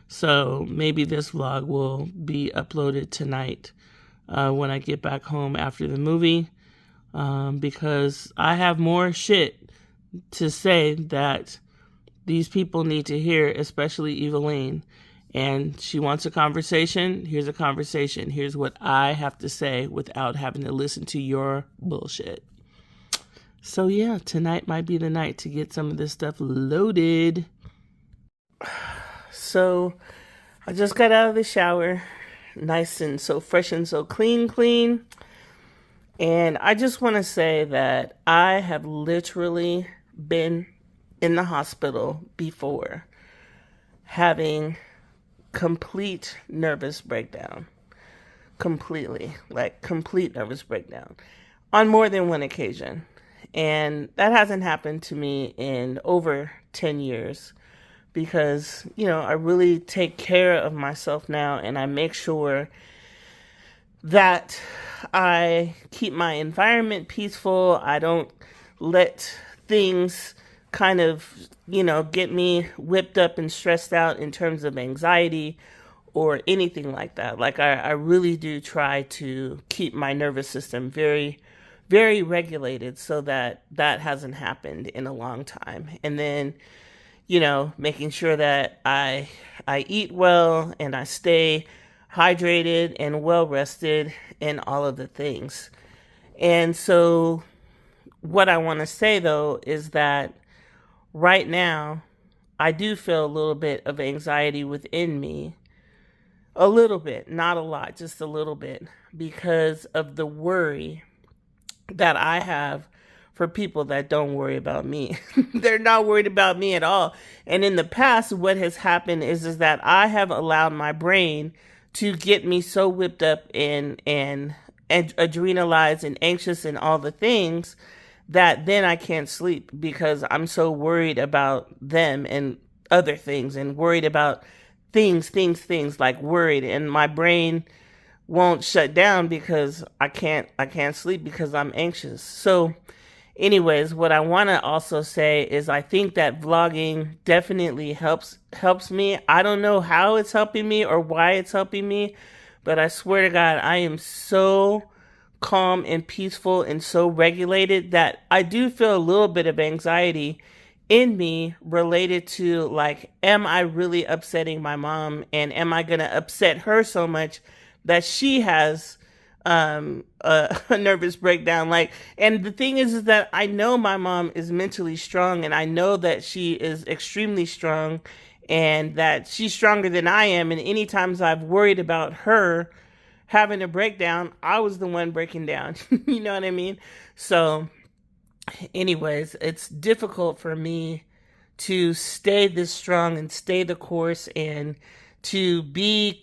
so maybe this vlog will be uploaded tonight when I get back home after the movie, because I have more shit to say that these people need to hear, especially Eveline. And she wants a conversation. Here's a conversation. Here's what I have to say without having to listen to your bullshit. So yeah, tonight might be the night to get some of this stuff loaded. So I just got out of the shower, nice and so fresh and so clean. And I just want to say that I have literally been in the hospital before, having complete nervous breakdown. Complete nervous breakdown on more than one occasion. And that hasn't happened to me in over 10 years because, I really take care of myself now, and I make sure that I keep my environment peaceful. I don't let things kind of, get me whipped up and stressed out in terms of anxiety or anything like that. Like I really do try to keep my nervous system very, very regulated so that hasn't happened in a long time. And then, making sure that I eat well and I stay hydrated and well rested and all of the things. And so what I want to say though is that right now I do feel a little bit of anxiety within me. A little bit, not a lot, just a little bit, because of the worry that I have for people that don't worry about me. They're not worried about me at all. And in the past, what has happened is that I have allowed my brain to get me so whipped up and adrenalized and anxious and all the things that then I can't sleep because I'm so worried about them and other things, and worried about things, like worried, and my brain won't shut down because I can't sleep because I'm anxious. So anyways, what I want to also say is I think that vlogging definitely helps me. I don't know how it's helping me or why it's helping me, but I swear to God, I am so calm and peaceful and so regulated that I do feel a little bit of anxiety in me related to, like, am I really upsetting my mom, and am I going to upset her so much that she has a nervous breakdown? Like, and the thing is that I know my mom is mentally strong, and I know that she is extremely strong, and that she's stronger than I am. And any times I've worried about her having a breakdown, I was the one breaking down. You know what I mean? So anyways, it's difficult for me to stay this strong and stay the course and to be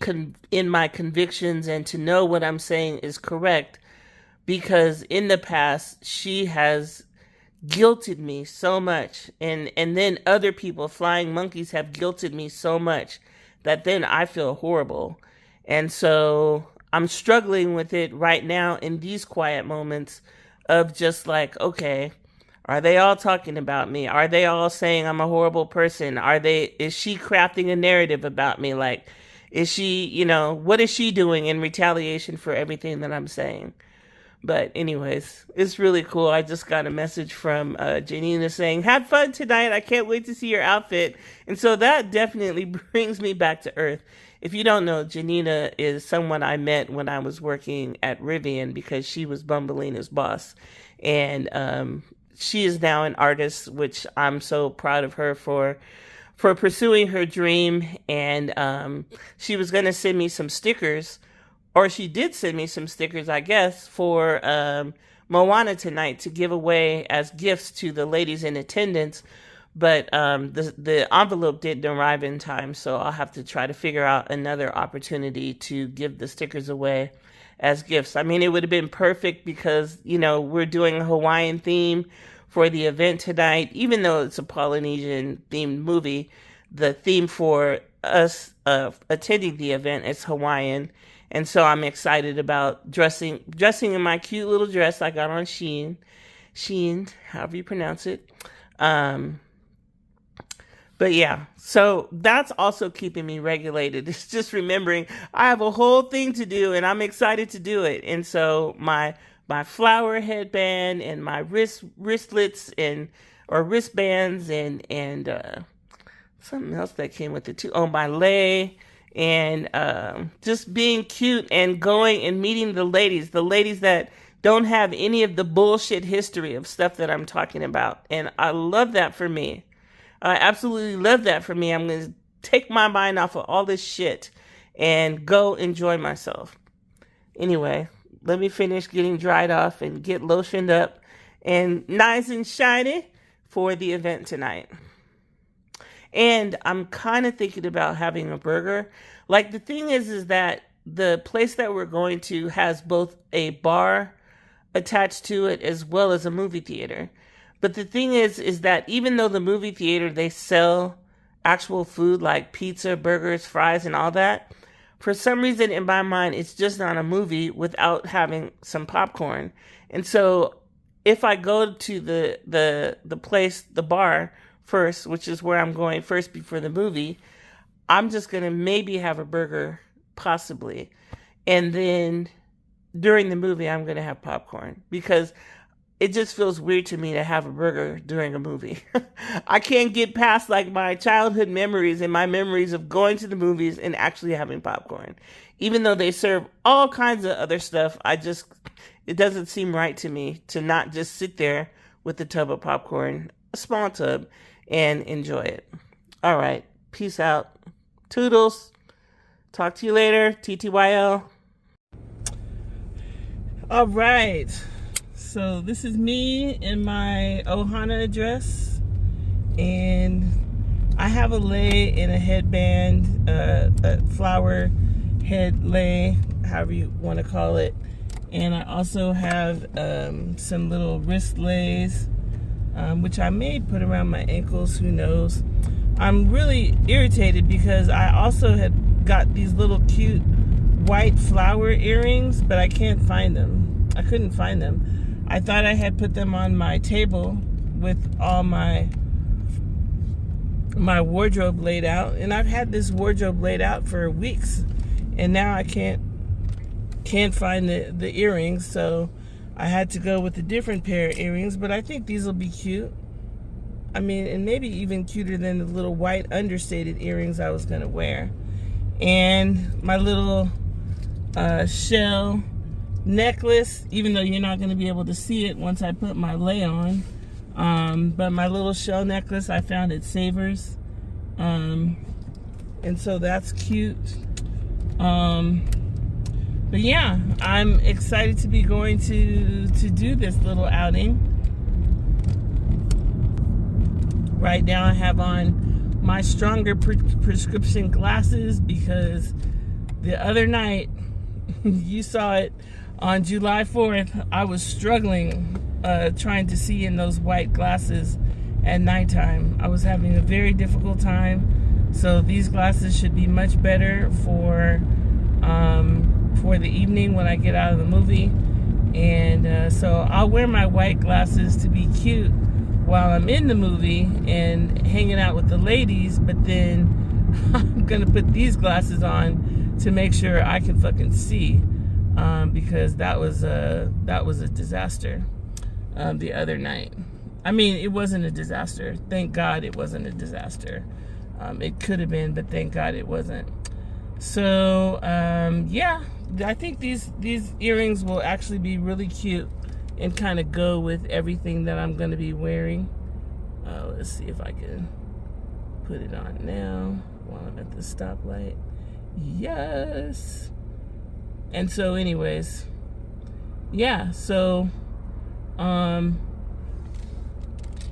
in my convictions and to know what I'm saying is correct, because in the past she has guilted me so much, and then other people, flying monkeys, have guilted me so much that then I feel horrible. And so I'm struggling with it right now in these quiet moments of just like, okay, are they all talking about me? Are they all saying I'm a horrible person? Is she crafting a narrative about me? Like, is she, what is she doing in retaliation for everything that I'm saying? But anyways, it's really cool. I just got a message from Janina saying, "Had fun tonight. I can't wait to see your outfit." And so that definitely brings me back to earth. If you don't know, Janina is someone I met when I was working at Rivian because she was Bumbleina's boss. And she is now an artist, which I'm so proud of her for pursuing her dream. And she was going to send me some stickers, or she did send me some stickers, I guess, for Moana tonight to give away as gifts to the ladies in attendance. But the envelope didn't arrive in time, so I'll have to try to figure out another opportunity to give the stickers away as gifts. I mean, it would have been perfect because, you know, we're doing a Hawaiian theme for the event tonight. Even though it's a Polynesian themed movie, the theme for us attending the event is Hawaiian. And so I'm excited about dressing in my cute little dress I got on Shein, however you pronounce it. But yeah, so that's also keeping me regulated. It's just remembering I have a whole thing to do and I'm excited to do it. And so my flower headband and my wristlets or wristbands and something else that came with it too. Oh, my lei, and just being cute and going and meeting the ladies that don't have any of the bullshit history of stuff that I'm talking about. And I love that for me. I absolutely love that for me. I'm going to take my mind off of all this shit and go enjoy myself. Anyway, let me finish getting dried off and get lotioned up and nice and shiny for the event tonight. And I'm kind of thinking about having a burger. Like, the thing is that the place that we're going to has both a bar attached to it as well as a movie theater. But the thing is that even though the movie theater, they sell actual food like pizza, burgers, fries, and all that, for some reason in my mind, it's just not a movie without having some popcorn. And so if I go to the place, the bar first, which is where I'm going first before the movie, I'm just going to maybe have a burger, possibly. And then during the movie, I'm going to have popcorn because it just feels weird to me to have a burger during a movie. I can't get past like my childhood memories and my memories of going to the movies and actually having popcorn. Even though they serve all kinds of other stuff, it doesn't seem right to me to not just sit there with a tub of popcorn, a small tub, and enjoy it. All right. Peace out. Toodles. Talk to you later. TTYL. All right. So this is me in my Ohana dress, and I have a lei and a headband, a flower head lei, however you want to call it, and I also have some little wrist leis, which I may put around my ankles, who knows. I'm really irritated because I also had got these little cute white flower earrings, but I can't find them. I couldn't find them. I thought I had put them on my table with all my wardrobe laid out, and I've had this wardrobe laid out for weeks, and now I can't find the earrings, so I had to go with a different pair of earrings. But I think these will be cute. I mean, and maybe even cuter than the little white understated earrings I was gonna wear. And my little shell necklace, even though you're not going to be able to see it once I put my lei on, but my little shell necklace I found at Savers, and so that's cute. But yeah, I'm excited to be going to do this little outing. Right now I have on my stronger prescription glasses because the other night, you saw it, on July 4th, I was struggling trying to see in those white glasses at nighttime. I was having a very difficult time. So these glasses should be much better for the evening when I get out of the movie. And so I'll wear my white glasses to be cute while I'm in the movie and hanging out with the ladies. But then I'm going to put these glasses on to make sure I can fucking see. Because that was a disaster the other night. I mean, it wasn't a disaster. Thank God it wasn't a disaster. It could have been, but thank God it wasn't. So yeah, I think these earrings will actually be really cute and kind of go with everything that I'm going to be wearing. Let's see if I can put it on now while I'm at the stoplight. Yes. And so anyways, yeah, so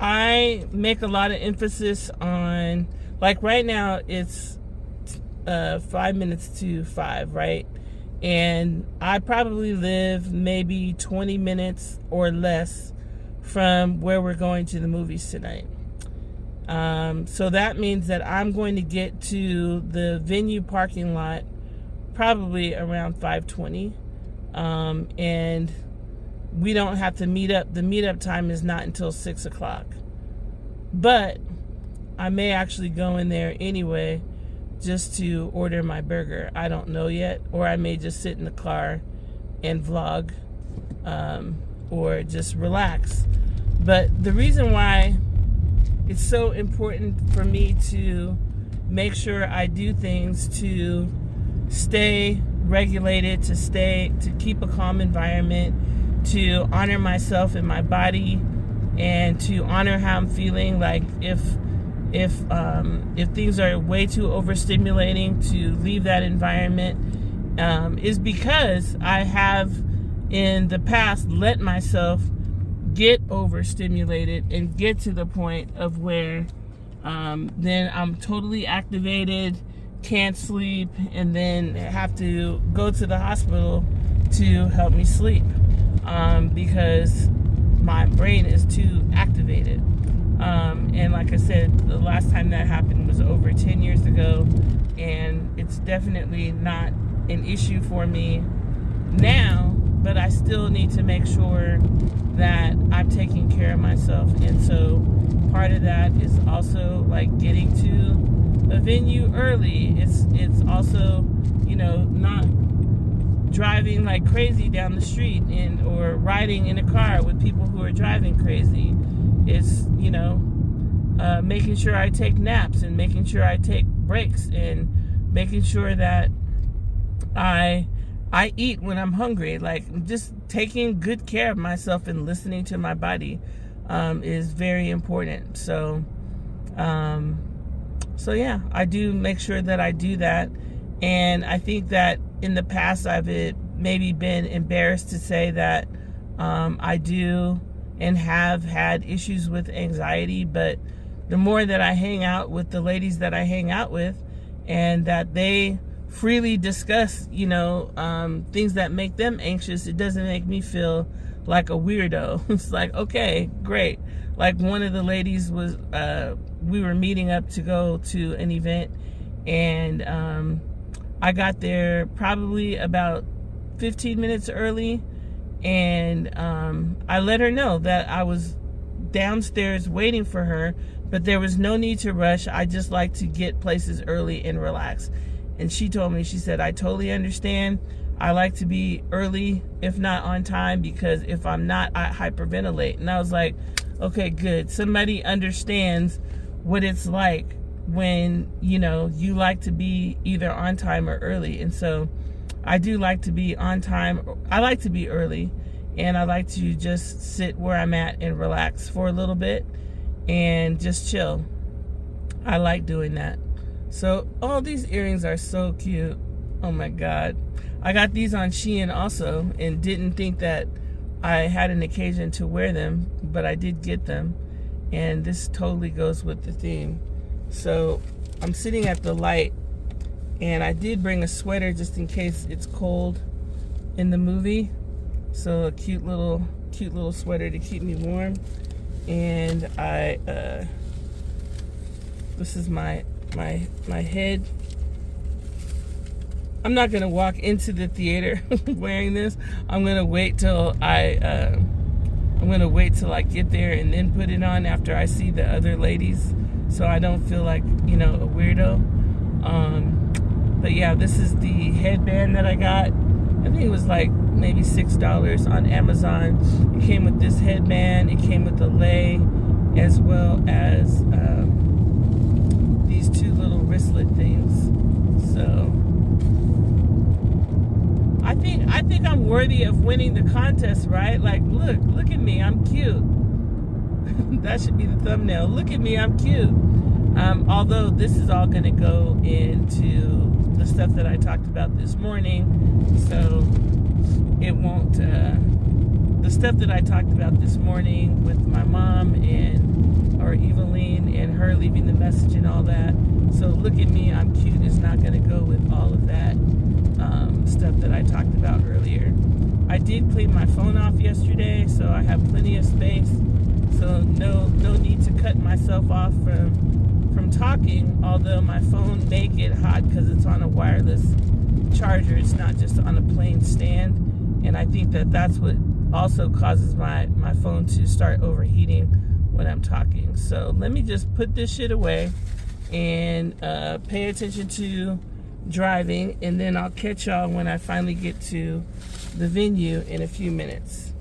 I make a lot of emphasis on, like right now it's 5 minutes to 5, right? And I probably live maybe 20 minutes or less from where we're going to the movies tonight. So that means that I'm going to get to the venue parking lot probably around 5:20. And we don't have to meet up. The meetup time is not until 6 o'clock. But I may actually go in there anyway just to order my burger. I don't know yet. Or I may just sit in the car and vlog, or just relax. But the reason why it's so important for me to make sure I do things to stay regulated, to keep a calm environment, to honor myself and my body, and to honor how I'm feeling. Like if things are way too overstimulating, to leave that environment, is because I have in the past let myself get overstimulated and get to the point of where then I'm totally activated, can't sleep, and then have to go to the hospital to help me sleep, because my brain is too activated. And like I said, the last time that happened was over 10 years ago, and it's definitely not an issue for me now, but I still need to make sure that I'm taking care of myself. And so part of that is also like getting to a venue early. It's also, you know, not driving like crazy down the street or riding in a car with people who are driving crazy. It's, you know, making sure I take naps and making sure I take breaks and making sure that I eat when I'm hungry. Like just taking good care of myself and listening to my body is very important. So yeah, I do make sure that I do that. And I think that in the past I've maybe been embarrassed to say that I do and have had issues with anxiety, but the more that I hang out with the ladies that I hang out with, and that they freely discuss, you know, things that make them anxious, it doesn't make me feel like a weirdo. It's like, okay, great. Like one of the ladies was, we were meeting up to go to an event, and I got there probably about 15 minutes early, and I let her know that I was downstairs waiting for her, but there was no need to rush. I just like to get places early and relax. And she told me, she said, I totally understand. I like to be early, if not on time, because if I'm not, I hyperventilate. And I was like, okay, good. Somebody understands what it's like when, you know, you like to be either on time or early. And so I do like to be on time. I like to be early, and I like to just sit where I'm at and relax for a little bit and just chill. I like doing that. So, oh, these earrings are so cute. Oh my God. I got these on Shein also, and didn't think that I had an occasion to wear them, but I did get them. And this totally goes with the theme. So I'm sitting at the light, and I did bring a sweater just in case it's cold in the movie. So a cute little sweater to keep me warm. And this is my head. I'm not gonna walk into the theater wearing this. I'm gonna wait till I get there and then put it on after I see the other ladies, so I don't feel like, you know, a weirdo. But yeah, this is the headband that I got. I think it was like maybe $6 on Amazon. It came with this headband. It came with a lei, as well as these two little wristlet things. So I think I'm worthy of winning the contest, right? Like, look at me, I'm cute. That should be the thumbnail. Look at me, I'm cute. Although this is all going to go into the stuff that I talked about this morning, so it won't. The stuff that I talked about this morning with my mom or Eveline and her leaving the message and all that. So look at me, I'm cute is not going to go with all of that stuff that I talked about earlier. I did clean my phone off yesterday, so I have plenty of space. So no need to cut myself off from talking, although my phone may get hot because it's on a wireless charger. It's not just on a plain stand. And I think that that's what also causes my phone to start overheating when I'm talking. So let me just put this shit away and pay attention to driving, and then I'll catch y'all when I finally get to the venue in a few minutes.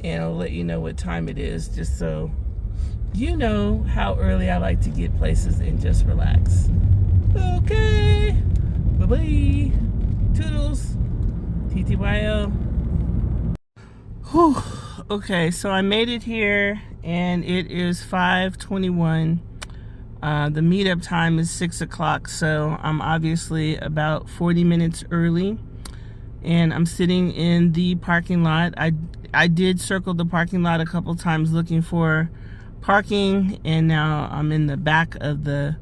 And I'll let you know what time it is, just so you know how early I like to get places and just relax. Okay, bye-bye. Toodles. TTYL. Whew. Okay, so I made it here, and it is 5:21. The meetup time is 6 o'clock, so I'm obviously about 40 minutes early. And I'm sitting in the parking lot. I did circle the parking lot a couple times looking for parking, and now I'm in the back of the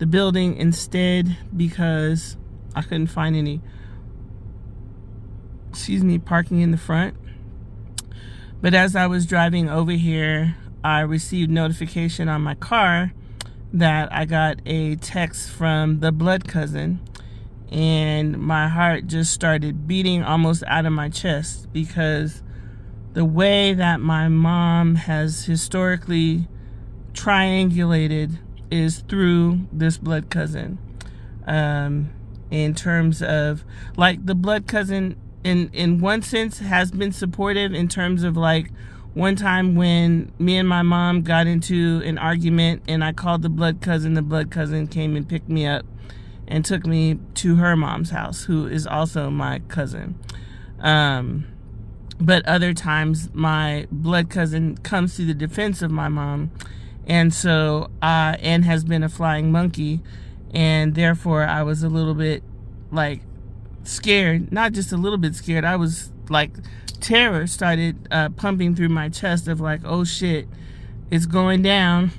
building instead because I couldn't find any parking in the front. But as I was driving over here, I received notification on my car that I got a text from the blood cousin, and my heart just started beating almost out of my chest, because the way that my mom has historically triangulated is through this blood cousin. In terms of, like, the blood cousin in one sense has been supportive in terms of, like, one time when me and my mom got into an argument and I called the blood cousin came and picked me up and took me to her mom's house, who is also my cousin. But other times my blood cousin comes to the defense of my mom, and so and has been a flying monkey, and therefore I was a little bit, like, scared. Not just a little bit scared, I was like, terror started pumping through my chest of, like, oh shit, it's going down.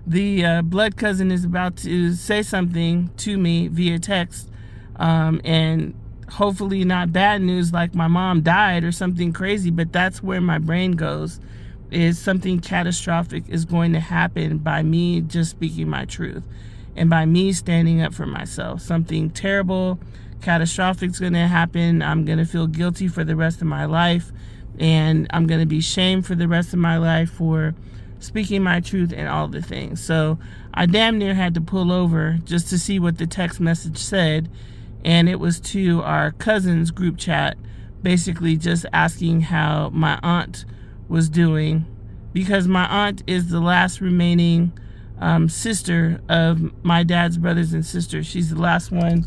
The blood cousin is about to say something to me via text, and hopefully not bad news like my mom died or something crazy, but that's where my brain goes, is something catastrophic is going to happen by me just speaking my truth and by me standing up for myself. Something terrible, catastrophic is going to happen. I'm going to feel guilty for the rest of my life, and I'm going to be shamed for the rest of my life for speaking my truth and all the things. So I damn near had to pull over just to see what the text message said, and it was to our cousins group chat, basically just asking how my aunt was doing, because my aunt is the last remaining sister of my dad's brothers and sisters. She's the last one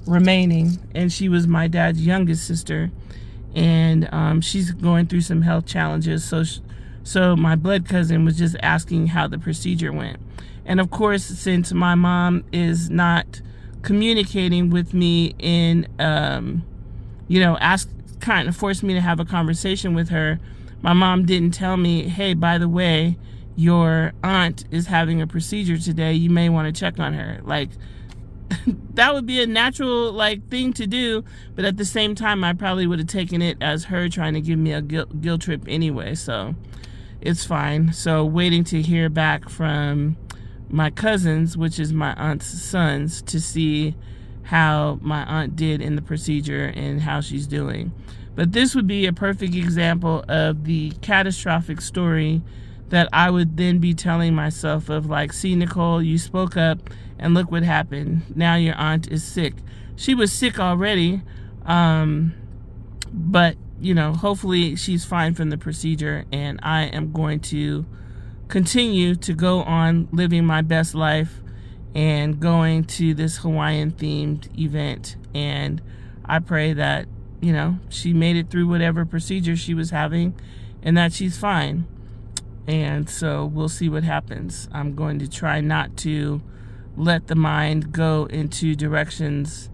remaining, and she was my dad's youngest sister, and she's going through some health challenges. So my blood cousin was just asking how the procedure went. And of course, since my mom is not communicating with me in, kind of forced me to have a conversation with her, my mom didn't tell me, hey, by the way, your aunt is having a procedure today, you may want to check on her. Like, that would be a natural, like, thing to do, but at the same time I probably would have taken it as her trying to give me a guilt trip anyway, so it's fine. So waiting to hear back from my cousins, which is my aunt's sons, to see how my aunt did in the procedure and how she's doing. But this would be a perfect example of the catastrophic story that I would then be telling myself of, like, see, Nicole, you spoke up and look what happened. Now your aunt is sick. She was sick already, but, hopefully she's fine from the procedure, and I am going to continue to go on living my best life and going to this Hawaiian-themed event. And I pray that you know, she made it through whatever procedure she was having and that she's fine. And so we'll see what happens. I'm going to try not to let the mind go into directions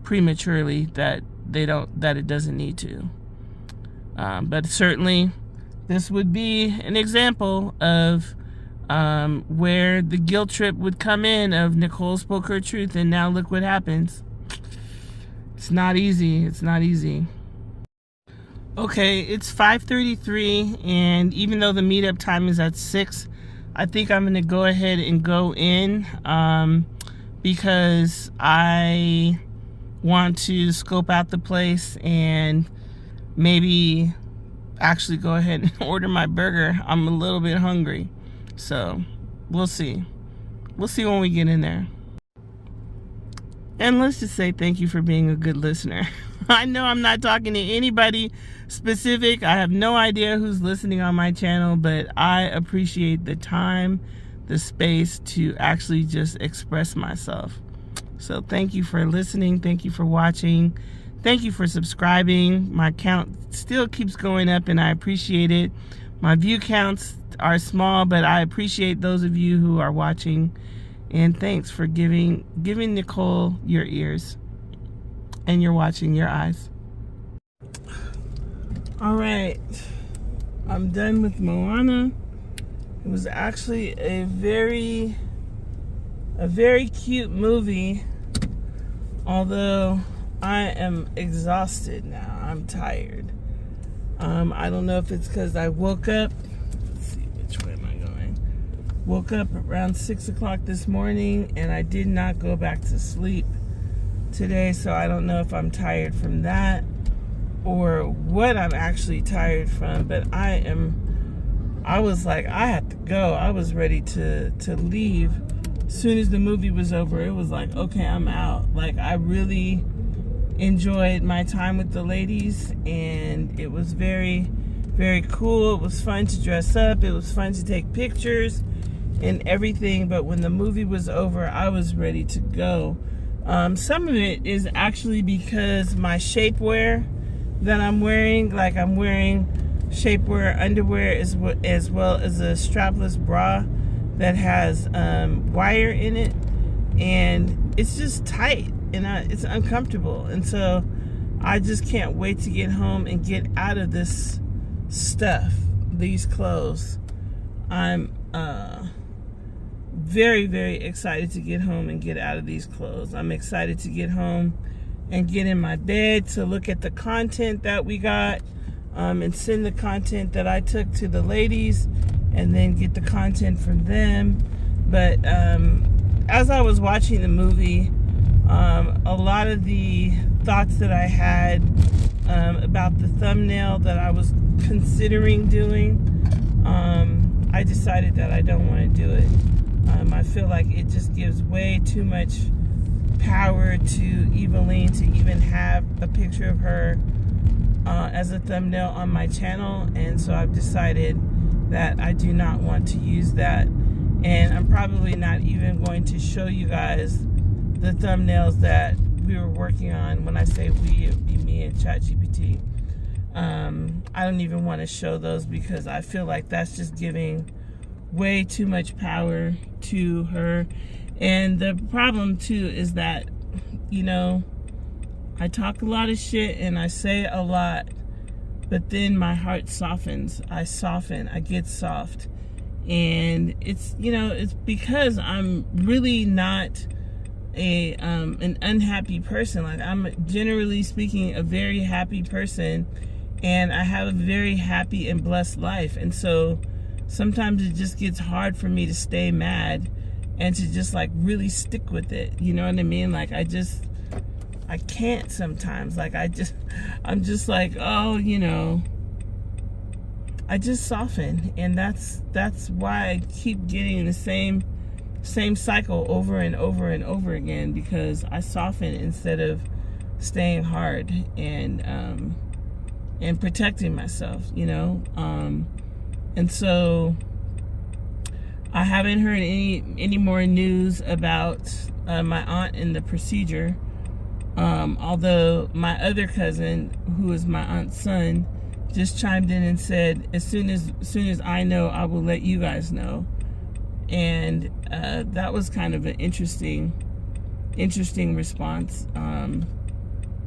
prematurely that it doesn't need to. But certainly this would be an example of where the guilt trip would come in of Nicole spoke her truth and now look what happens. It's not easy. It's not easy. Okay, it's 5:33, and even though the meetup time is at 6, I think I'm going to go ahead and go in because I want to scope out the place and maybe actually go ahead and order my burger. I'm a little bit hungry, so we'll see. We'll see when we get in there. And let's just say thank you for being a good listener. I know I'm not talking to anybody specific. I have no idea who's listening on my channel, but I appreciate the time, the space to actually just express myself. So thank you for listening. Thank you for watching. Thank you for subscribing. My count still keeps going up and I appreciate it. My view counts are small, but I appreciate those of you who are watching. And thanks for giving Nicole your ears and you're watching your eyes. All right, I'm done with Moana. It was actually a very cute movie, although I am exhausted now. I'm tired. I don't know if it's because I woke up. Let's see, which way am I going? Woke up around 6 o'clock this morning and I did not go back to sleep today, so I don't know if I'm tired from that or what I'm actually tired from, but I was like, I have to go. I was ready to leave. As soon as the movie was over, it was like, okay, I'm out. Like, I really enjoyed my time with the ladies, and it was very, very cool. It was fun to dress up. It was fun to take pictures and everything, but when the movie was over, I was ready to go. Some of it is actually because my shapewear that I'm wearing, like I'm wearing shapewear underwear as well as a strapless bra that has wire in it, and it's just tight and it's uncomfortable, and so I just can't wait to get home and get out of this stuff, these clothes. I'm very, very excited to get home and get out of these clothes. I'm excited to get home and get in my bed to look at the content that we got, and send the content that I took to the ladies and then get the content from them. But as I was watching the movie, a lot of the thoughts that I had about the thumbnail that I was considering doing, I decided that I don't want to do it. I feel like it just gives way too much power to Eveline to even have a picture of her as a thumbnail on my channel, and so I've decided that I do not want to use that, and I'm probably not even going to show you guys the thumbnails that we were working on. When I say we, it would be me and ChatGPT. I don't even want to show those because I feel like that's just giving way too much power to her. And the problem too is that, you know, I talk a lot of shit and I say a lot, but then my heart softens. I soften, I get soft. And it's, you know, it's because I'm really not an unhappy person. Like, I'm generally speaking a very happy person, and I have a very happy and blessed life. And so sometimes it just gets hard for me to stay mad and to just like really stick with it. You know what I mean? Like, I can't sometimes. Like, I'm just like, oh, you know, I just soften, and that's why I keep getting the same cycle over and over and over again, because I soften instead of staying hard and protecting myself, you know. And so I haven't heard any more news about my aunt and the procedure. Although my other cousin, who is my aunt's son, just chimed in and said, as soon as I know, I will let you guys know. And that was kind of an interesting response,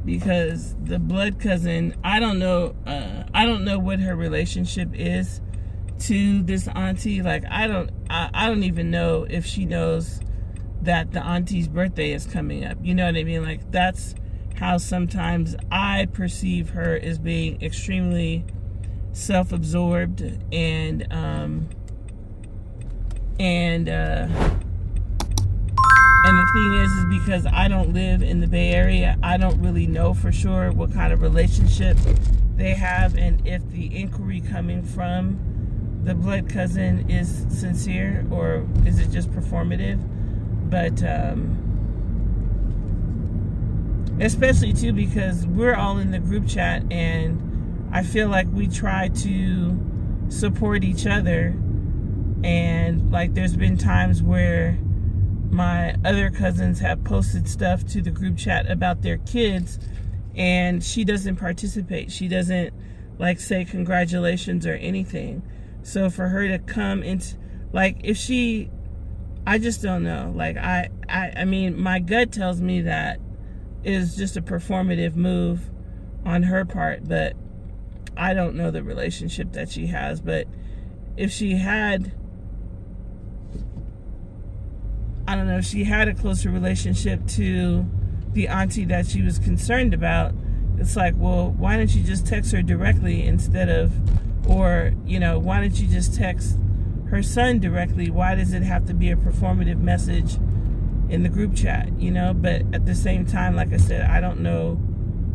because the blood cousin, I don't know what her relationship is to this auntie. Like, I don't even know if she knows that the auntie's birthday is coming up. You know what I mean? Like, that's how sometimes I perceive her as being extremely self-absorbed, and the thing is because I don't live in the Bay Area, I don't really know for sure what kind of relationship they have, and if the inquiry coming from the blood cousin is sincere or is it just performative. But especially too because we're all in the group chat, and I feel like we try to support each other, and like there's been times where my other cousins have posted stuff to the group chat about their kids, and she doesn't participate. She doesn't like say congratulations or anything. So for her to come into, like, if she, I just don't know. Like, I mean, my gut tells me that is just a performative move on her part, but I don't know the relationship that she has. But if she had, I don't know, if she had a closer relationship to the auntie that she was concerned about, it's like, well, why don't you just text her directly instead of, or, you know, why don't you just text her son directly? Why does it have to be a performative message in the group chat, you know? But at the same time, like I said, I don't know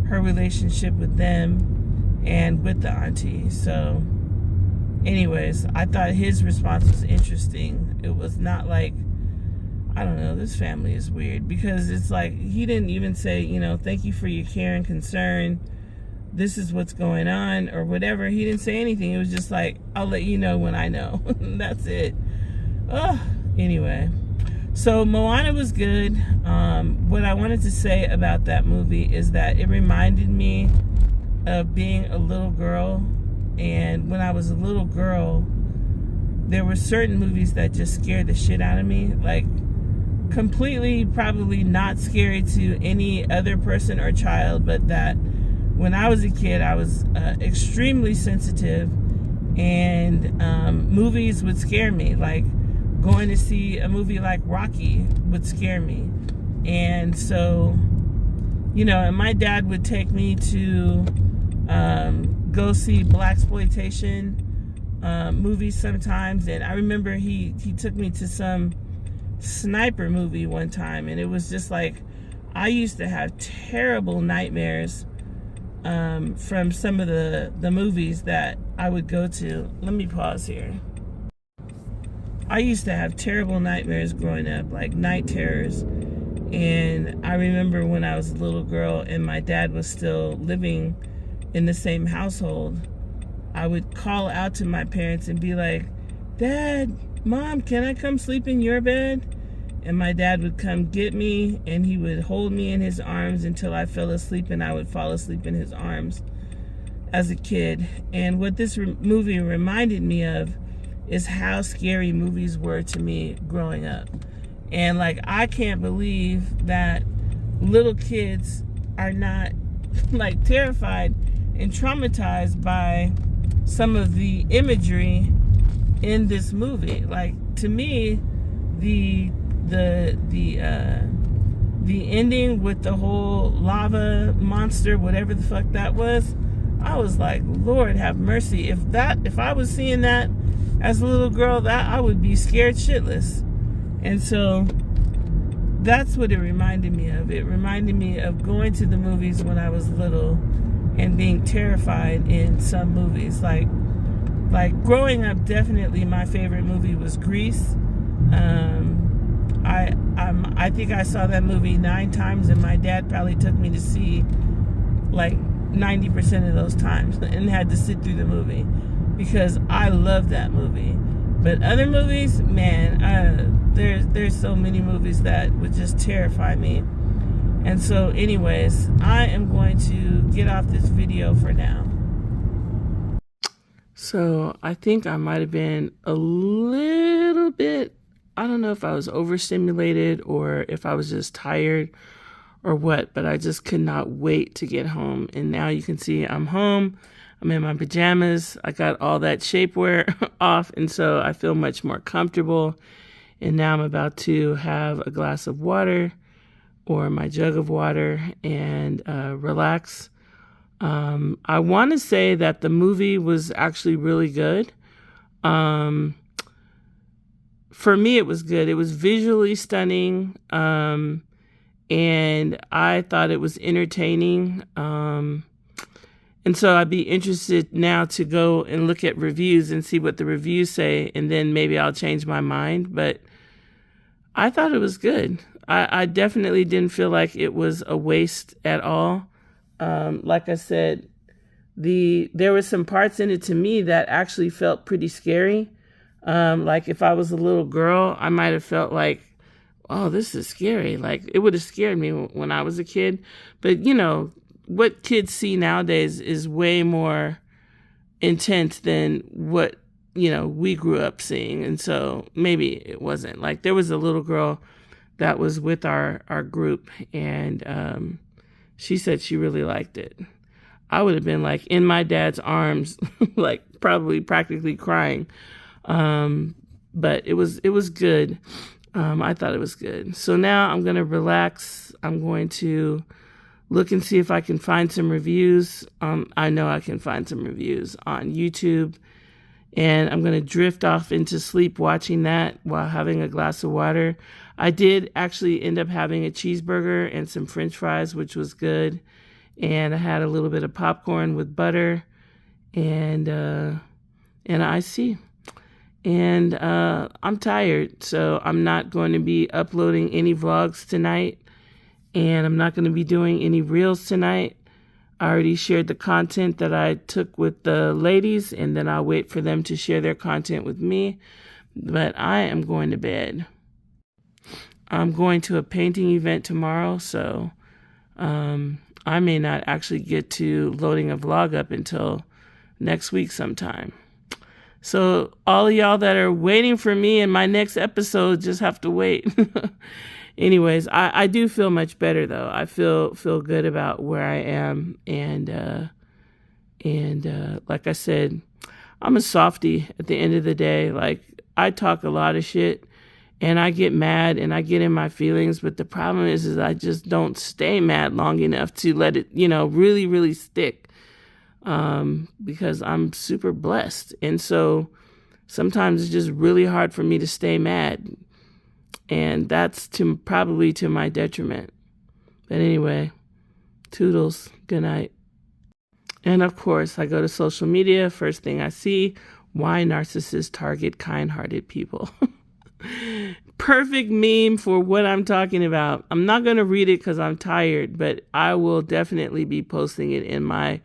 her relationship with them and with the auntie. So anyways, I thought his response was interesting. It was not like, I don't know, this family is weird, because it's like, he didn't even say, you know, thank you for your care and concern, this is what's going on, or whatever. He didn't say anything. It was just like, I'll let you know when I know. That's it. Anyway, so Moana was good. What I wanted to say about that movie is that it reminded me of being a little girl. And when I was a little girl, there were certain movies that just scared the shit out of me. Like, completely probably not scary to any other person or child, but that when I was a kid, I was extremely sensitive, and movies would scare me. Like, going to see a movie like Rocky would scare me. And so, you know, and my dad would take me to go see blaxploitation movies sometimes. And I remember he took me to some sniper movie one time, and it was just like, I used to have terrible nightmares from some of the movies that I would go to. Let me pause here. I used to have terrible nightmares growing up, like night terrors. And I remember when I was a little girl and my dad was still living in the same household, I would call out to my parents and be like, Dad, Mom, can I come sleep in your bed? And my dad would come get me, and he would hold me in his arms until I fell asleep, and I would fall asleep in his arms as a kid. And what this movie reminded me of is how scary movies were to me growing up. And like, I can't believe that little kids are not like terrified and traumatized by some of the imagery in this movie. Like, to me, the ending with the whole lava monster, whatever the fuck that was, I was like, Lord have mercy. If I was seeing that as a little girl, that I would be scared shitless. And so that's what it reminded me of. It reminded me of going to the movies when I was little and being terrified in some movies. Like growing up, definitely my favorite movie was Grease. I think I saw that movie 9 times, and my dad probably took me to see like 90% of those times and had to sit through the movie because I love that movie. But other movies, man, there's so many movies that would just terrify me. And so anyways, I am going to get off this video for now. So I think I might have been a little bit, I don't know if I was overstimulated or if I was just tired or what, but I just could not wait to get home. And now you can see I'm home. I'm in my pajamas. I got all that shapewear off, and so I feel much more comfortable. And now I'm about to have a glass of water or my jug of water and relax. I want to say that the movie was actually really good. For me, it was good. It was visually stunning. And I thought it was entertaining. And so I'd be interested now to go and look at reviews and see what the reviews say, and then maybe I'll change my mind. But I thought it was good. I definitely didn't feel like it was a waste at all. Like I said, there were some parts in it to me that actually felt pretty scary. Like if I was a little girl, I might have felt like, oh, this is scary. Like it would have scared me when I was a kid. But, you know, what kids see nowadays is way more intense than what, you know, we grew up seeing. And so maybe it wasn't. Like there was a little girl that was with our group, and she said she really liked it. I would have been like in my dad's arms, like probably practically crying. But it was good. I thought it was good. So now I'm going to relax. I'm going to look and see if I can find some reviews. I know I can find some reviews on YouTube, and I'm going to drift off into sleep watching that while having a glass of water. I did actually end up having a cheeseburger and some French fries, which was good. And I had a little bit of popcorn with butter and iced tea. And I'm tired, so I'm not going to be uploading any vlogs tonight. And I'm not going to be doing any reels tonight. I already shared the content that I took with the ladies, and then I'll wait for them to share their content with me. But I am going to bed. I'm going to a painting event tomorrow, so I may not actually get to loading a vlog up until next week sometime. So all of y'all that are waiting for me in my next episode just have to wait. Anyways, I do feel much better though. I feel good about where I am, and like I said, I'm a softie at the end of the day. Like I talk a lot of shit, and I get mad and I get in my feelings, but the problem is I just don't stay mad long enough to let it, you know, really, really stick. Because I'm super blessed. And so sometimes it's just really hard for me to stay mad. And that's probably to my detriment. But anyway, toodles, good night. And of course, I go to social media. First thing I see, why narcissists target kind-hearted people. Perfect meme for what I'm talking about. I'm not going to read it because I'm tired, but I will definitely be posting it in my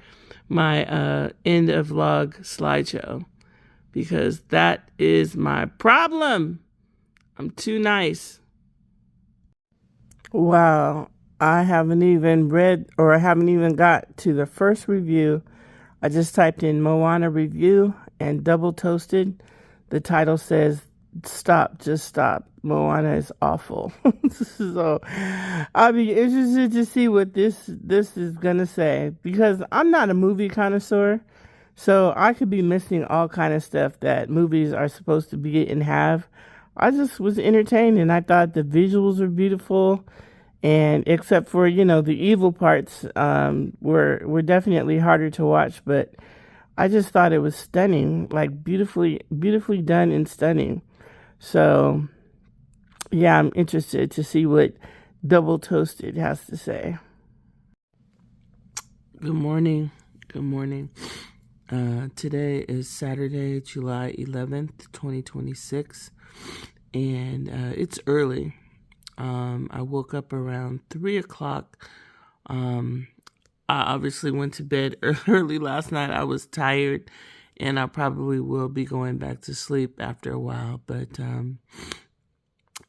end of vlog slideshow, because that is my problem. I'm too nice. Wow. I haven't even read, or I haven't even got to the first review. I just typed in Moana review and double toasted. The title says, "Stop, just stop. Moana is awful." So I'll be interested to see what this is gonna say, because I'm not a movie connoisseur, so I could be missing all kind of stuff that movies are supposed to be and have. I just was entertained, and I thought the visuals were beautiful, and except for, you know, the evil parts were definitely harder to watch, but I just thought it was stunning, like beautifully done and stunning. So, yeah, I'm interested to see what Double Toasted has to say. Good morning. Good morning. Today is Saturday, July 11th, 2026, and it's early. I woke up around 3 o'clock. I obviously went to bed early last night. I was tired, and I probably will be going back to sleep after a while, but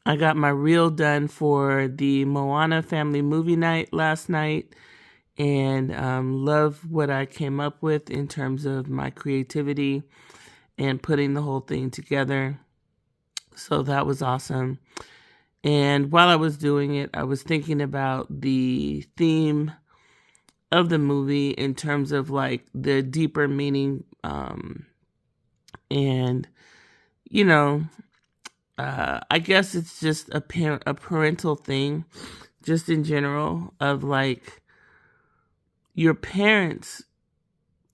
I got my reel done for the Moana family movie night last night, and love what I came up with in terms of my creativity and putting the whole thing together. So that was awesome. And while I was doing it, I was thinking about the theme of the movie in terms of like the deeper meaning, and you know, I guess it's just a parental thing, just in general, of like your parents,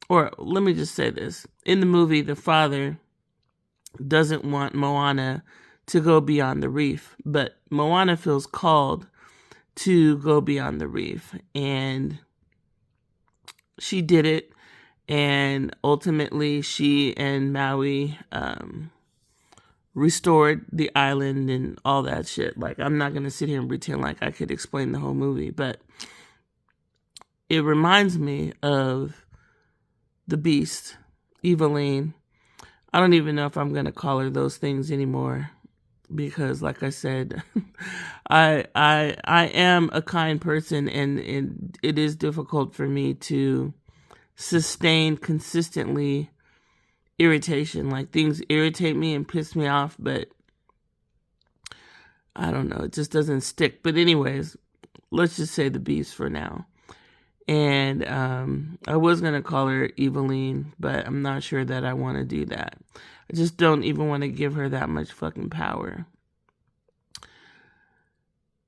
or let me just say this. In the movie, the father doesn't want Moana to go beyond the reef, but Moana feels called to go beyond the reef, and she did it, and ultimately she and Maui restored the island and all that shit. Like, I'm not going to sit here and pretend like I could explain the whole movie, but it reminds me of the Beast, Eveline. I don't even know if I'm going to call her those things anymore because, like I said, I am a kind person, and it is difficult for me to sustain consistently irritation. Like, things irritate me and piss me off, but I don't know, it just doesn't stick. But anyways, let's just say the Beast for now. And I was going to call her Eveline, but I'm not sure that I want to do that. I just don't even want to give her that much fucking power.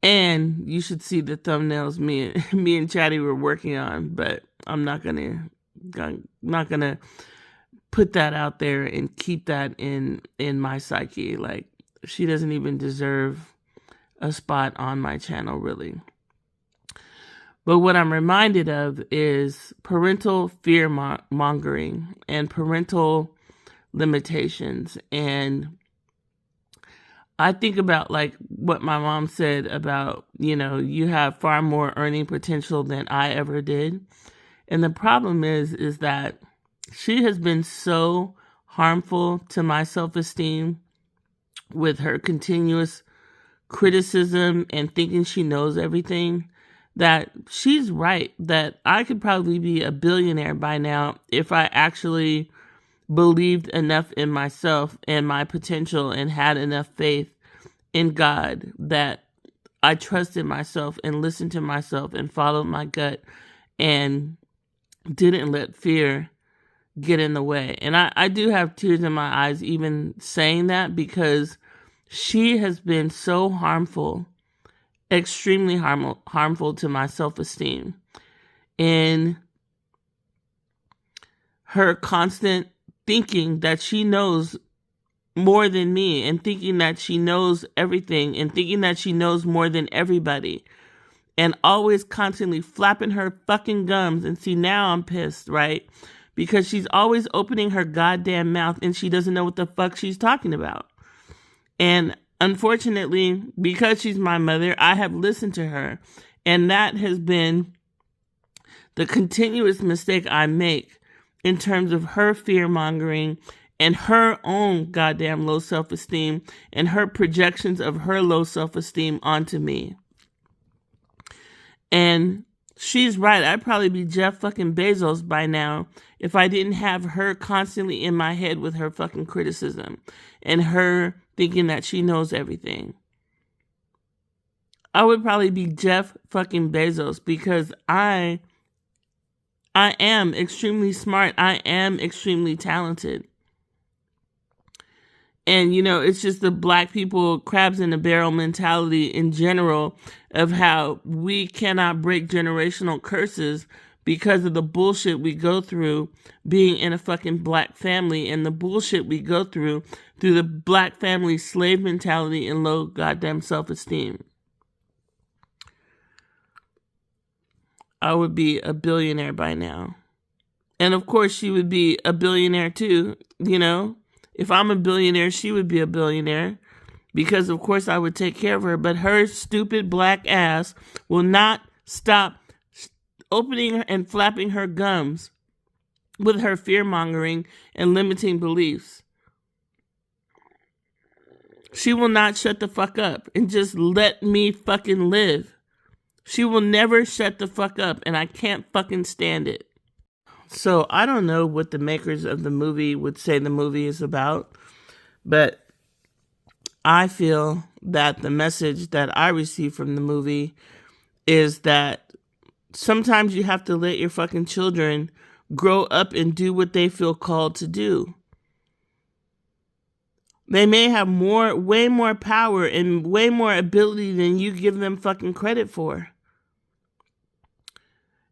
And you should see the thumbnails me and Chatty were working on, but I'm not gonna put that out there and keep that in my psyche. Like, she doesn't even deserve a spot on my channel, really. But what I'm reminded of is parental fear mongering and parental limitations. And I think about like what my mom said about, you have far more earning potential than I ever did. And the problem is that she has been so harmful to my self-esteem with her continuous criticism and thinking she knows everything, that she's right, that I could probably be a billionaire by now if I actually believed enough in myself and my potential and had enough faith in God that I trusted myself and listened to myself and followed my gut and didn't let fear get in the way. And I do have tears in my eyes even saying that, because she has been so harmful, extremely harmful to my self-esteem in her constant thinking that she knows more than me, and thinking that she knows everything, and thinking that she knows more than everybody, and always constantly flapping her fucking gums. And see, now I'm pissed, right? Because she's always opening her goddamn mouth and she doesn't know what the fuck she's talking about. And unfortunately, because she's my mother, I have listened to her. And that has been the continuous mistake I make in terms of her fear-mongering and her own goddamn low self-esteem and her projections of her low self-esteem onto me. And she's right. I'd probably be Jeff fucking Bezos by now if I didn't have her constantly in my head with her fucking criticism and her thinking that she knows everything. I would probably be Jeff fucking Bezos, because I am extremely smart. I am extremely talented. And, it's just the black people crabs in a barrel mentality in general of how we cannot break generational curses because of the bullshit we go through being in a fucking black family, and the bullshit we go through the black family slave mentality and low goddamn self-esteem. I would be a billionaire by now. And of course she would be a billionaire too, If I'm a billionaire, she would be a billionaire, because of course I would take care of her. But her stupid black ass will not stop opening and flapping her gums with her fear-mongering and limiting beliefs. She will not shut the fuck up and just let me fucking live. She will never shut the fuck up, and I can't fucking stand it. So I don't know what the makers of the movie would say the movie is about, but I feel that the message that I received from the movie is that sometimes you have to let your fucking children grow up and do what they feel called to do. They may have way more power and way more ability than you give them fucking credit for.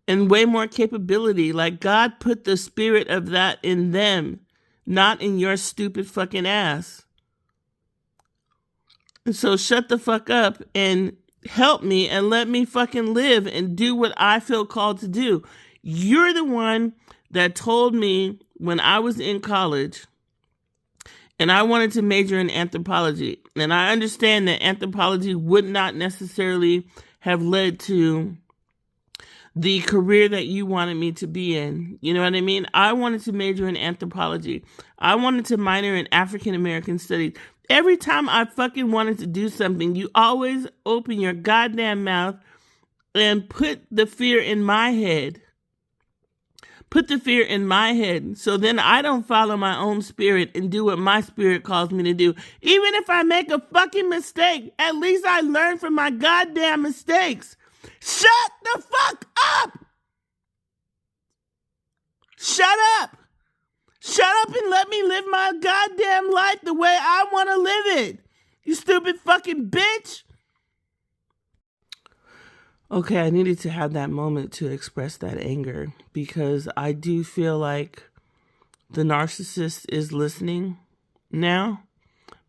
And way more capability. Like, God put the spirit of that in them, not in your stupid fucking ass. And so shut the fuck up and help me and let me fucking live and do what I feel called to do. You're the one that told me when I was in college and I wanted to major in anthropology. And I understand that anthropology would not necessarily have led to the career that you wanted me to be in. You know what I mean? I wanted to major in anthropology. I wanted to minor in African American studies. Every time I fucking wanted to do something, you always open your goddamn mouth and put the fear in my head. Put the fear in my head. So then I don't follow my own spirit and do what my spirit calls me to do. Even if I make a fucking mistake, at least I learn from my goddamn mistakes. Shut the fuck up! Shut up! Shut up and let me live my goddamn life the way I want to live it. You stupid fucking bitch. Okay, I needed to have that moment to express that anger because I do feel like the narcissist is listening now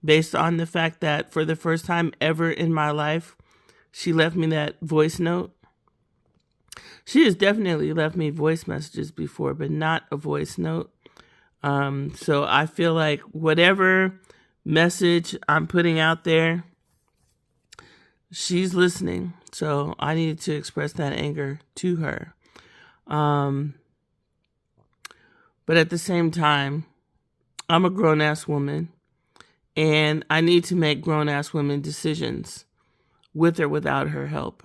based on the fact that for the first time ever in my life, she left me that voice note. She has definitely left me voice messages before, but not a voice note. So I feel like whatever message I'm putting out there, she's listening. So I needed to express that anger to her. But at the same time, I'm a grown-ass woman, and I need to make grown-ass women decisions with or without her help.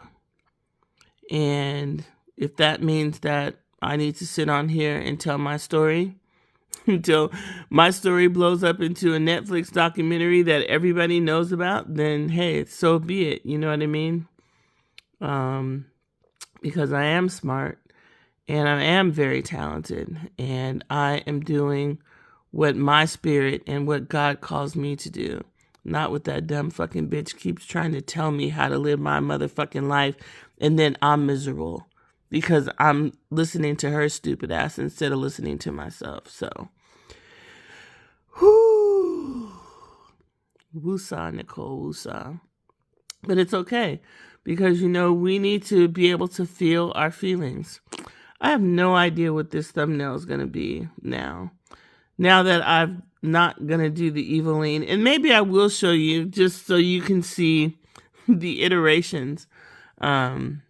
And if that means that I need to sit on here and tell my story until my story blows up into a Netflix documentary that everybody knows about, then hey, so be it. You know what I mean? Because I am smart and I am very talented and I am doing what my spirit and what God calls me to do. Not what that dumb fucking bitch keeps trying to tell me how to live my motherfucking life, and then I'm miserable because I'm listening to her stupid ass instead of listening to myself. So, whoo, woosah, Nicole, woosah. But it's okay because, you know, we need to be able to feel our feelings. I have no idea what this thumbnail is going to be now. Now that I'm not going to do the Eveline, and maybe I will show you just so you can see the iterations. And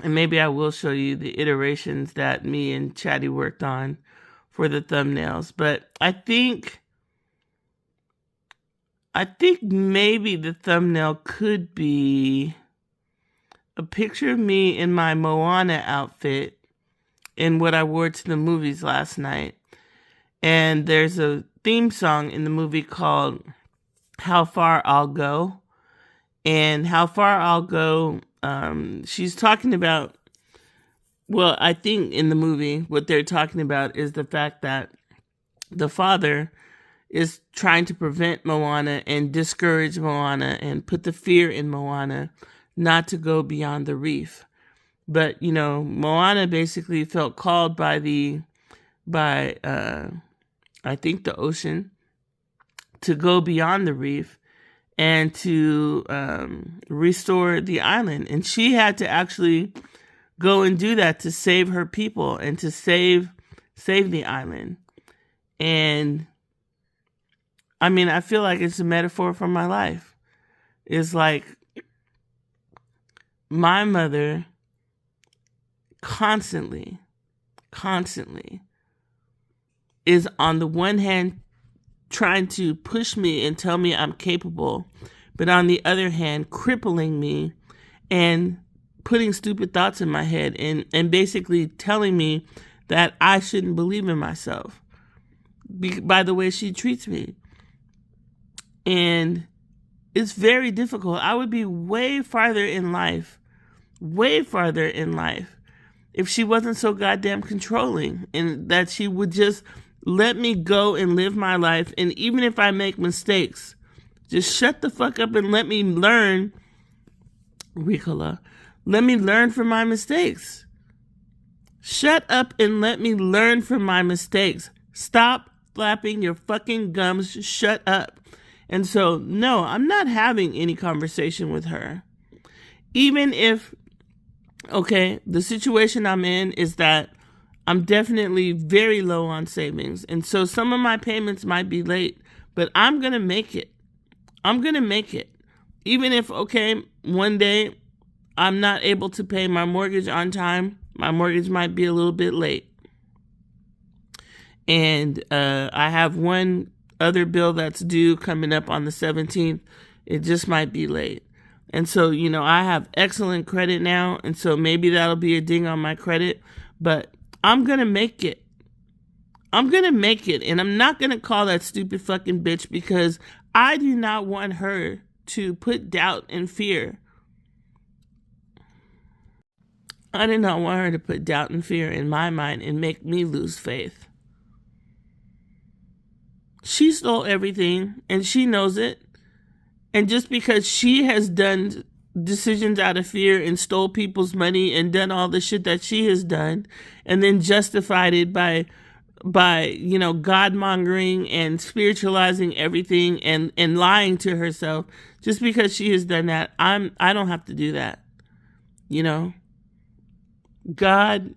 maybe I will show you the iterations that me and Chatty worked on for the thumbnails. But I think maybe the thumbnail could be a picture of me in my Moana outfit in what I wore to the movies last night. And there's a theme song in the movie called How Far I'll Go. And How Far I'll Go, she's talking about, well, I think in the movie, what they're talking about is the fact that the father is trying to prevent Moana and discourage Moana and put the fear in Moana not to go beyond the reef. But, you know, Moana basically felt called by I think the ocean, to go beyond the reef and to restore the island. And she had to actually go and do that to save her people and to save the island. And I mean, I feel like it's a metaphor for my life. It's like my mother constantly is on the one hand trying to push me and tell me I'm capable, but on the other hand, crippling me and putting stupid thoughts in my head and basically telling me that I shouldn't believe in myself by the way she treats me. And it's very difficult. I would be way farther in life, if she wasn't so goddamn controlling, and that she would just let me go and live my life. And even if I make mistakes, just shut the fuck up and let me learn, Ricola. Let me learn from my mistakes. Shut up and let me learn from my mistakes. Stop flapping your fucking gums. Shut up. And so, no, I'm not having any conversation with her. Even if, okay, the situation I'm in is that I'm definitely very low on savings. And so some of my payments might be late, but I'm going to make it. I'm going to make it. Even if, okay, one day I'm not able to pay my mortgage on time, my mortgage might be a little bit late. And I have one other bill that's due coming up on the 17th. It just might be late. And so, you know, I have excellent credit now. And so maybe that'll be a ding on my credit. But I'm going to make it. I'm going to make it. And I'm not going to call that stupid fucking bitch, because I do not want her to put doubt and fear. I did not want her to put doubt and fear in my mind and make me lose faith. She stole everything, and she knows it. And just because she has done decisions out of fear and stole people's money and done all the shit that she has done, and then justified it by you know, God-mongering and spiritualizing everything and lying to herself, just because she has done that, I don't have to do that. You know? God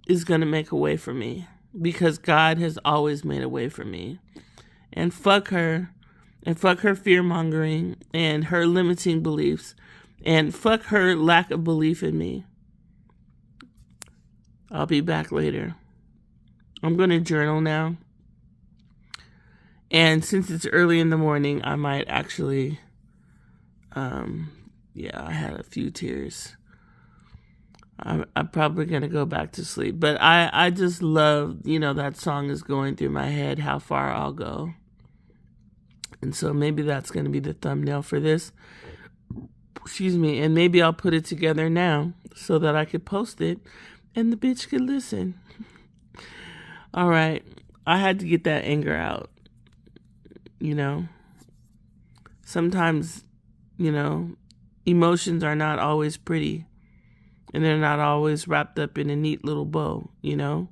is going to make a way for me, because God has always made a way for me. And fuck her. And fuck her fear-mongering and her limiting beliefs. And fuck her lack of belief in me. I'll be back later. I'm going to journal now. And since it's early in the morning, I might actually, I had a few tears. I'm probably going to go back to sleep. But I just love, you know, that song is going through my head, How Far I'll Go. And so maybe that's going to be the thumbnail for this. Excuse me. And maybe I'll put it together now so that I could post it and the bitch could listen. All right. I had to get that anger out. You know, sometimes, you know, emotions are not always pretty, and they're not always wrapped up in a neat little bow, you know,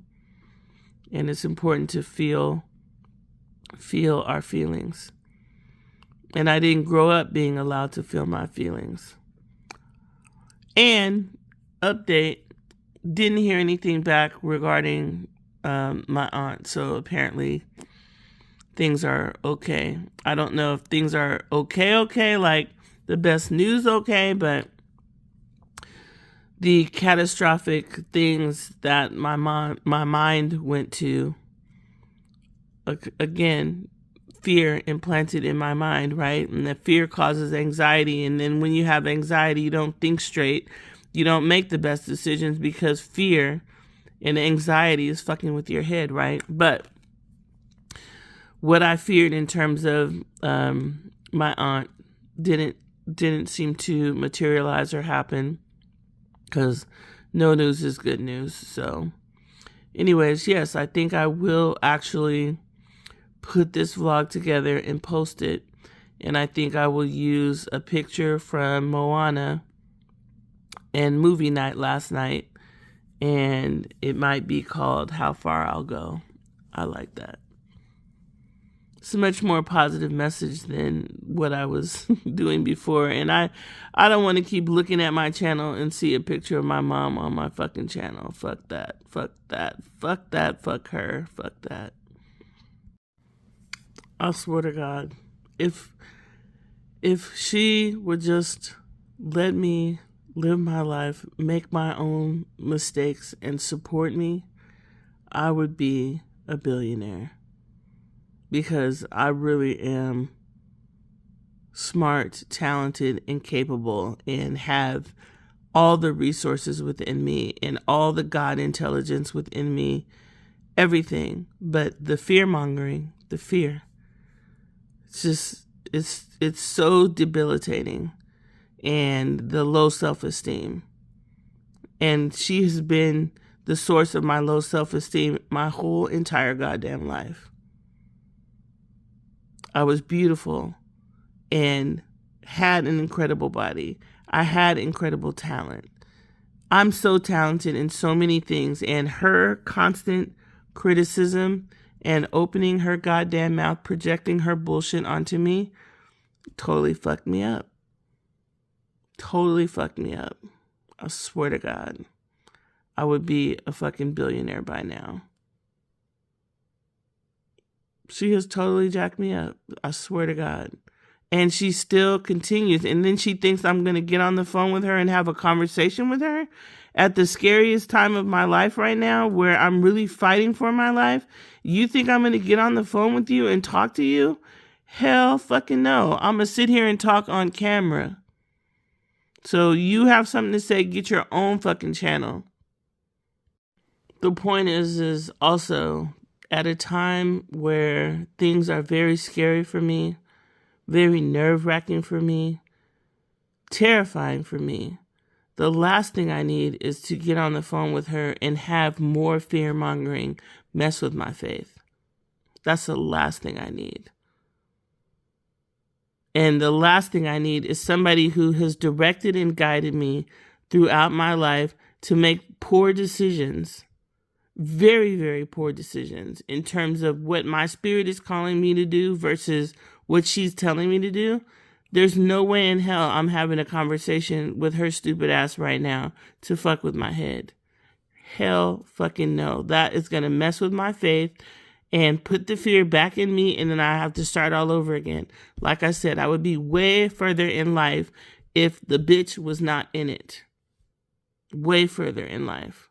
and it's important to feel our feelings. And I didn't grow up being allowed to feel my feelings. And update, didn't hear anything back regarding my aunt. So apparently things are okay. I don't know if things are okay, like the best news okay, but the catastrophic things that my mind went to, again, fear implanted in my mind, right? And that fear causes anxiety. And then when you have anxiety, you don't think straight. You don't make the best decisions, because fear and anxiety is fucking with your head, right? But what I feared in terms of my aunt didn't seem to materialize or happen, because no news is good news. So anyways, yes, I think I will actually put this vlog together and post it. And I think I will use a picture from Moana and movie night last night. And it might be called How Far I'll Go. I like that. It's a much more positive message than what I was doing before. And I don't want to keep looking at my channel and see a picture of my mom on my fucking channel. Fuck that. Fuck that. Fuck that. Fuck her. Fuck that. I swear to God, if she would just let me live my life, make my own mistakes, and support me, I would be a billionaire. because I really am smart, talented, and capable, and have all the resources within me and all the God intelligence within me, everything. But the fear mongering, the fear, it's just, it's so debilitating, and the low self-esteem. And she has been the source of my low self-esteem my whole entire goddamn life. I was beautiful and had an incredible body. I had incredible talent. I'm so talented in so many things, and her constant criticism and opening her goddamn mouth, projecting her bullshit onto me, totally fucked me up. Totally fucked me up. I swear to God, I would be a fucking billionaire by now. She has totally jacked me up. I swear to God. And she still continues. And then she thinks I'm going to get on the phone with her and have a conversation with her at the scariest time of my life right now, where I'm really fighting for my life. You think I'm going to get on the phone with you and talk to you? Hell fucking no. I'm going to sit here and talk on camera. So you have something to say, get your own fucking channel. The point is also at a time where things are very scary for me, very nerve-wracking for me, terrifying for me. The last thing I need is to get on the phone with her and have more fear-mongering mess with my faith. That's the last thing I need. And the last thing I need is somebody who has directed and guided me throughout my life to make poor decisions, very, very poor decisions in terms of what my spirit is calling me to do versus what she's telling me to do. There's no way in hell I'm having a conversation with her stupid ass right now to fuck with my head. Hell fucking no. That is going to mess with my faith and put the fear back in me, and then I have to start all over again. Like I said, I would be way further in life if the bitch was not in it. Way further in life.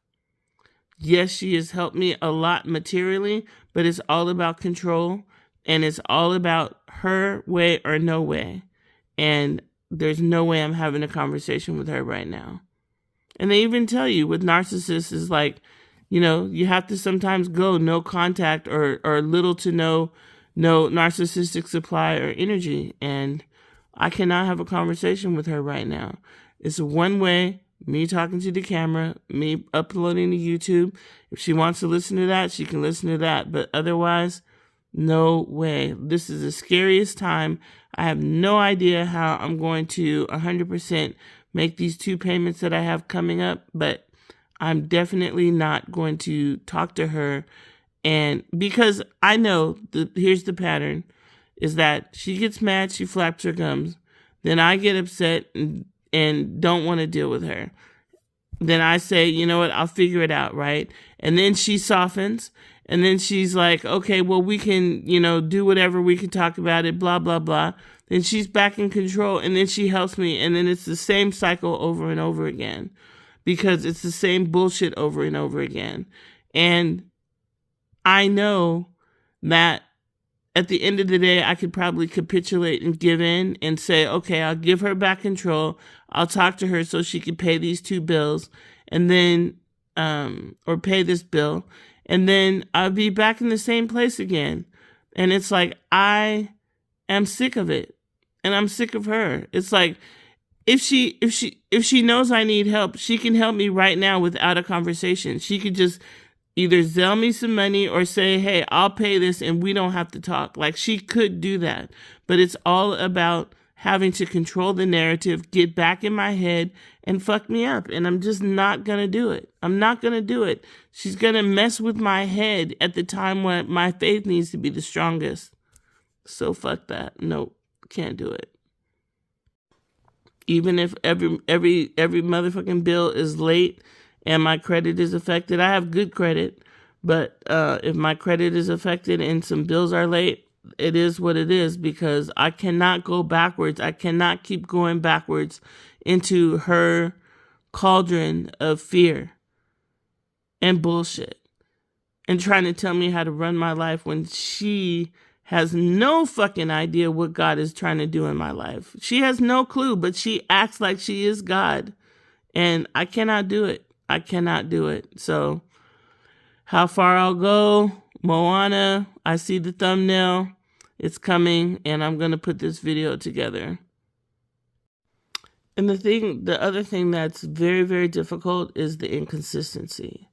Yes, she has helped me a lot materially, but it's all about control, and it's all about her way or no way. And there's no way I'm having a conversation with her right now. And they even tell you with narcissists is like, you know, you have to sometimes go no contact or little to no narcissistic supply or energy. And I cannot have a conversation with her right now. It's one way, me talking to the camera, me uploading to YouTube. If she wants to listen to that, she can listen to that. But otherwise, no way. This is the scariest time. I have no idea how I'm going to 100% make these 2 payments that I have coming up, but I'm definitely not going to talk to her. And because I know here's the pattern is that she gets mad, she flaps her gums. Then I get upset and don't want to deal with her. Then I say, you know what, I'll figure it out, right? And then she softens. And then she's like, okay, well, we can, do whatever. We can talk about it, blah, blah, blah. Then she's back in control. And then she helps me. And then it's the same cycle over and over again. Because it's the same bullshit over and over again. And I know that at the end of the day, I could probably capitulate and give in and say, okay, I'll give her back control. I'll talk to her so she can pay these 2 bills and then, or pay this bill. And then I'll be back in the same place again. And it's like, I am sick of it. And I'm sick of her. It's like, if she knows I need help, she can help me right now without a conversation. She could just either Zelle me some money or say, hey, I'll pay this and we don't have to talk. Like, she could do that. But it's all about having to control the narrative, get back in my head, and fuck me up. And I'm just not going to do it. I'm not going to do it. She's going to mess with my head at the time when my faith needs to be the strongest. So fuck that. Nope. Can't do it. Even if every motherfucking bill is late and my credit is affected, I have good credit, but if my credit is affected and some bills are late, it is what it is, because I cannot go backwards. I cannot keep going backwards into her cauldron of fear and bullshit and trying to tell me how to run my life when she has no fucking idea what God is trying to do in my life. She has no clue, but she acts like she is God. And I cannot do it. I cannot do it. So how far I'll go, Moana, I see the thumbnail. It's coming, and I'm going to put this video together. And the other thing that's very, very difficult is the inconsistency.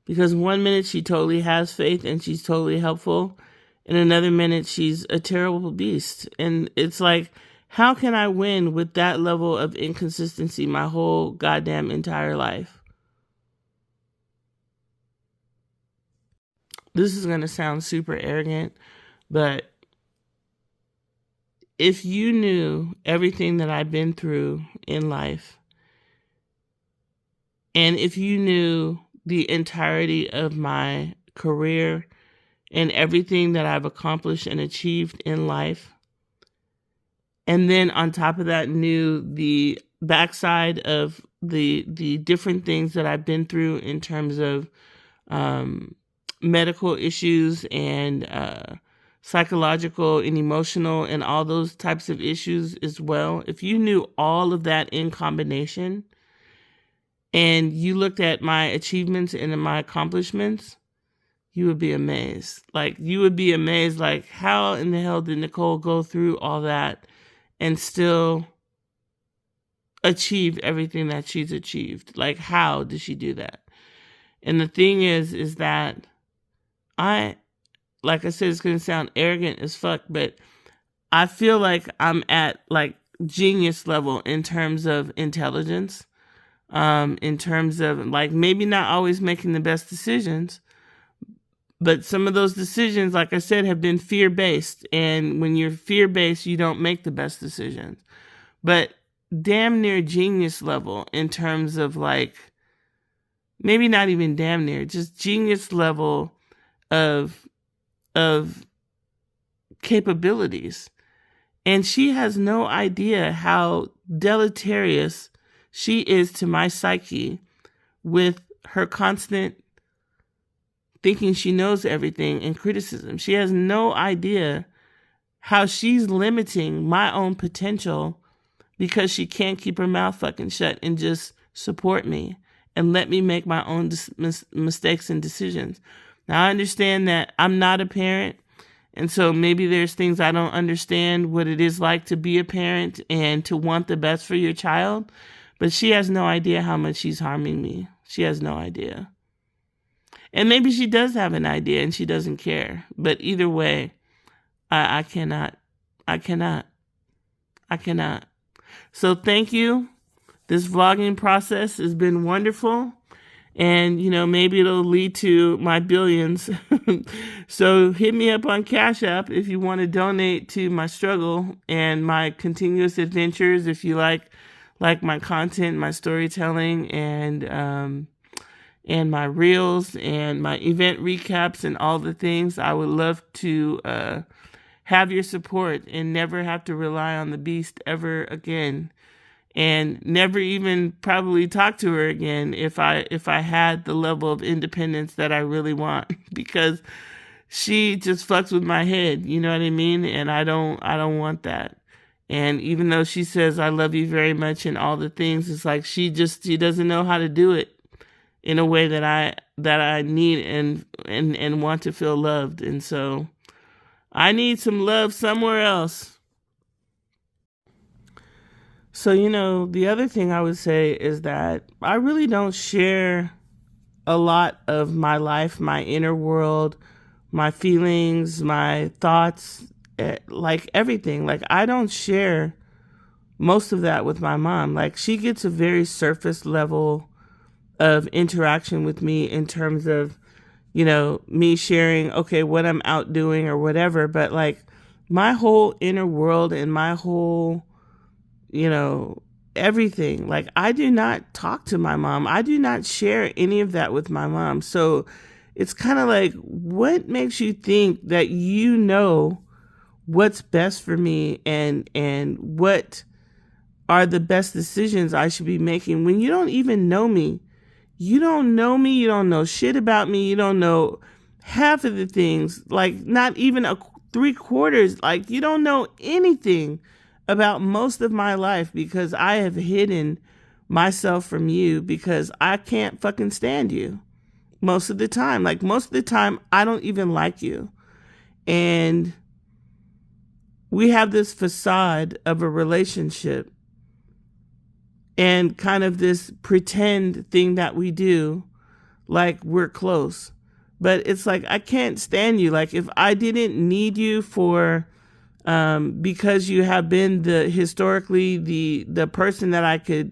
Because one minute she totally has faith and she's totally helpful. In another minute, she's a terrible beast. And it's like, how can I win with that level of inconsistency my whole goddamn entire life? This is going to sound super arrogant, but if you knew everything that I've been through in life, and if you knew the entirety of my career and everything that I've accomplished and achieved in life, and then on top of that knew the backside of the different things that I've been through in terms of medical issues and psychological and emotional and all those types of issues as well. If you knew all of that in combination and you looked at my achievements and my accomplishments, you would be amazed. Like, you would be amazed, like, how in the hell did Nicole go through all that and still achieve everything that she's achieved? Like, how did she do that? And the thing is that like I said, it's going to sound arrogant as fuck, but I feel like I'm at like genius level in terms of intelligence, in terms of like maybe not always making the best decisions, but some of those decisions, like I said, have been fear-based. And when you're fear-based, you don't make the best decisions. But damn near genius level in terms of like, maybe not even damn near, just genius level of capabilities. And she has no idea how deleterious she is to my psyche with her constant thinking she knows everything and criticism. She has no idea how she's limiting my own potential because she can't keep her mouth fucking shut and just support me and let me make my own mistakes and decisions. Now, I understand that I'm not a parent, and so maybe there's things I don't understand what it is like to be a parent and to want the best for your child, but she has no idea how much she's harming me. She has no idea. And maybe she does have an idea and she doesn't care, but either way, I cannot. So thank you. This vlogging process has been wonderful. And, you know, maybe it'll lead to my billions. So hit me up on Cash App if you want to donate to my struggle and my continuous adventures. If you like my content, my storytelling, and my reels and my event recaps and all the things, I would love to have your support and never have to rely on the beast ever again. And never even probably talk to her again if I had the level of independence that I really want, because she just fucks with my head, you know what I mean? And I don't want that. And even though she says I love you very much and all the things, it's like she doesn't know how to do it in a way that I need and want to feel loved. And so I need some love somewhere else. So, you know, the other thing I would say is that I really don't share a lot of my life, my inner world, my feelings, my thoughts, like everything. Like, I don't share most of that with my mom. Like, she gets a very surface level of interaction with me in terms of, you know, me sharing, okay, what I'm out doing or whatever. But like my whole inner world and my whole, you know, everything. Like, I do not talk to my mom. I do not share any of that with my mom. So it's kind of like, what makes you think that you know what's best for me and what are the best decisions I should be making when you don't even know me? You don't know me. You don't know shit about me. You don't know half of the things, like not even 3/4, like you don't know anything about most of my life because I have hidden myself from you because I can't fucking stand you most of the time. Like most of the time, I don't even like you. And we have this facade of a relationship and kind of this pretend thing that we do like we're close. But it's like, I can't stand you. Like if I didn't need you for, because you have been historically the person that I could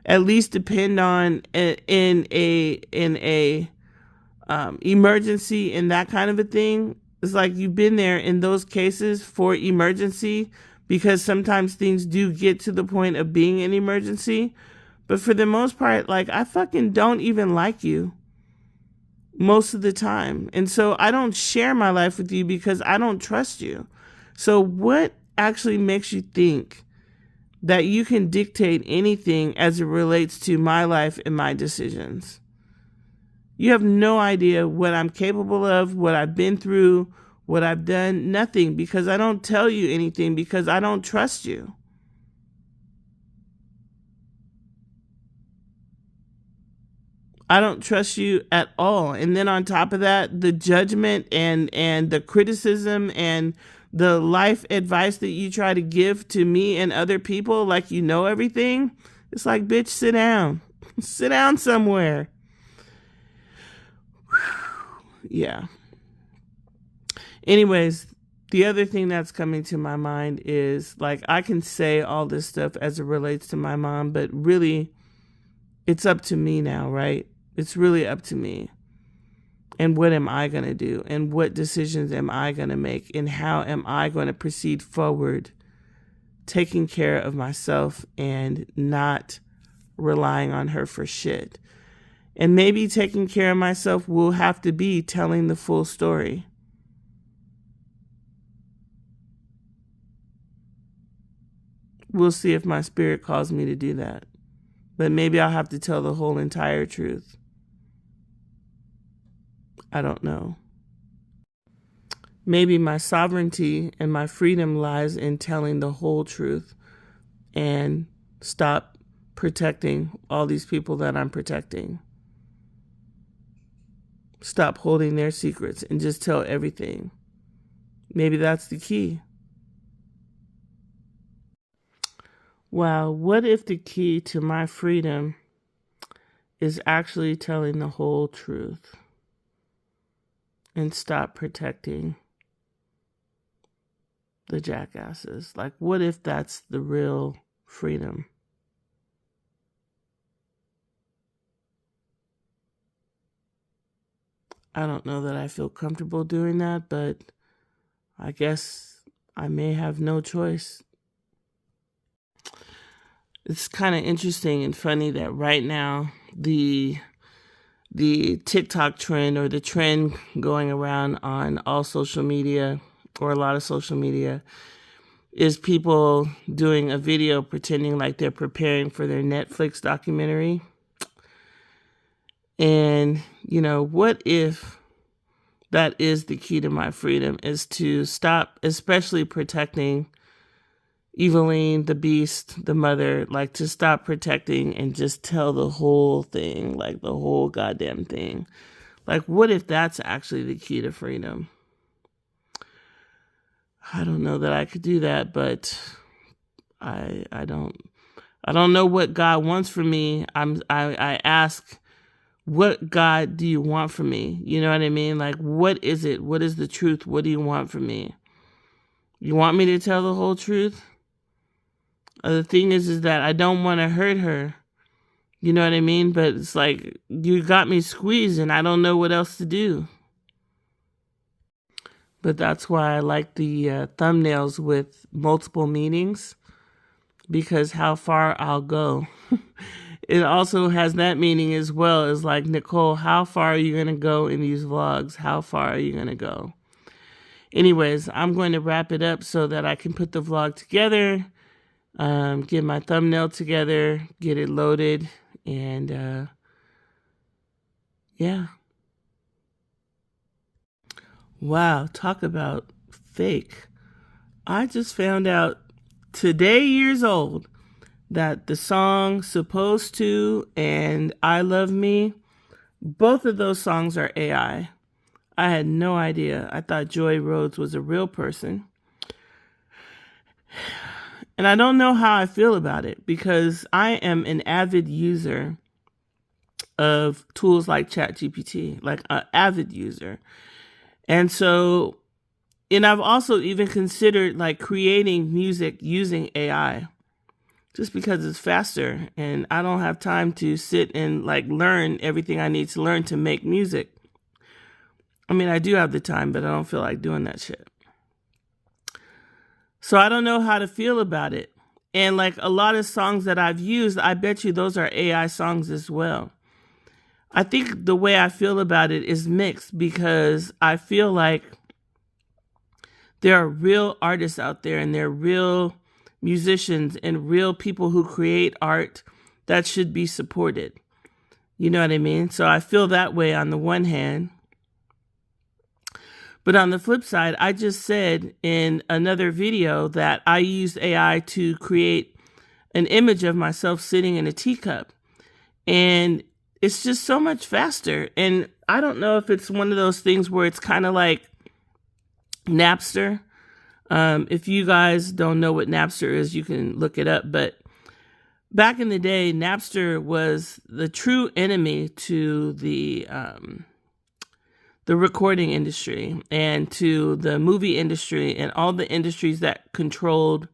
at least depend on in a emergency and that kind of a thing. It's like you've been there in those cases for emergency because sometimes things do get to the point of being an emergency. But for the most part, like I fucking don't even like you most of the time. And so I don't share my life with you because I don't trust you. So what actually makes you think that you can dictate anything as it relates to my life and my decisions? You have no idea what I'm capable of, what I've been through, what I've done, nothing, because I don't tell you anything because I don't trust you. I don't trust you at all. And then on top of that, the judgment and the criticism and the life advice that you try to give to me and other people like you know everything. It's like, bitch, sit down. Sit down somewhere. Yeah. Anyways, the other thing that's coming to my mind is like I can say all this stuff as it relates to my mom, but really it's up to me now, right? It's really up to me. And what am I going to do? And what decisions am I going to make? And how am I going to proceed forward, taking care of myself and not relying on her for shit? And maybe taking care of myself will have to be telling the full story. We'll see if my spirit calls me to do that. But maybe I'll have to tell the whole entire truth. I don't know. Maybe my sovereignty and my freedom lies in telling the whole truth and stop protecting all these people that I'm protecting. Stop holding their secrets and just tell everything. Maybe that's the key. Wow, what if the key to my freedom is actually telling the whole truth and stop protecting the jackasses? Like, what if that's the real freedom? I don't know that I feel comfortable doing that, but I guess I may have no choice. It's kind of interesting and funny that right now the TikTok trend, or the trend going around on all social media, or a lot of social media, is people doing a video pretending like they're preparing for their Netflix documentary. And, you know, what if that is the key to my freedom, is to stop, especially protecting Eveline, the beast, the mother, like to stop protecting and just tell the whole thing, like the whole goddamn thing. Like, what if that's actually the key to freedom? I don't know that I could do that, but I don't know what God wants from me. I ask, what God do you want from me? You know what I mean? Like, what is it? What is the truth? What do you want from me? You want me to tell the whole truth? The thing is that I don't want to hurt her. You know what I mean? But it's like, you got me squeezed and I don't know what else to do. But that's why I like the thumbnails with multiple meanings, because how far I'll go. It also has that meaning as well, as like, Nicole, how far are you going to go in these vlogs? How far are you going to go? Anyways, I'm going to wrap it up so that I can put the vlog together, get my thumbnail together, get it loaded, and yeah. Wow, talk about fake. I just found out today, years old, that the song Supposed To and I Love Me, both of those songs are AI. I had no idea. I thought Joy Rhodes was a real person. And I don't know how I feel about it because I am an avid user of tools like ChatGPT, like an avid user. And so, and I've also even considered like creating music using AI just because it's faster and I don't have time to sit and like learn everything I need to learn to make music. I mean, I do have the time, but I don't feel like doing that shit. So I don't know how to feel about it. And like a lot of songs that I've used, I bet you those are AI songs as well. I think the way I feel about it is mixed because I feel like there are real artists out there and there are real musicians and real people who create art that should be supported. You know what I mean? So I feel that way on the one hand. But on the flip side, I just said in another video that I used AI to create an image of myself sitting in a teacup. And it's just so much faster. And I don't know if it's one of those things where it's kind of like Napster. If you guys don't know what Napster is, you can look it up. But back in the day, Napster was the true enemy to the recording industry and to the movie industry and all the industries that controlled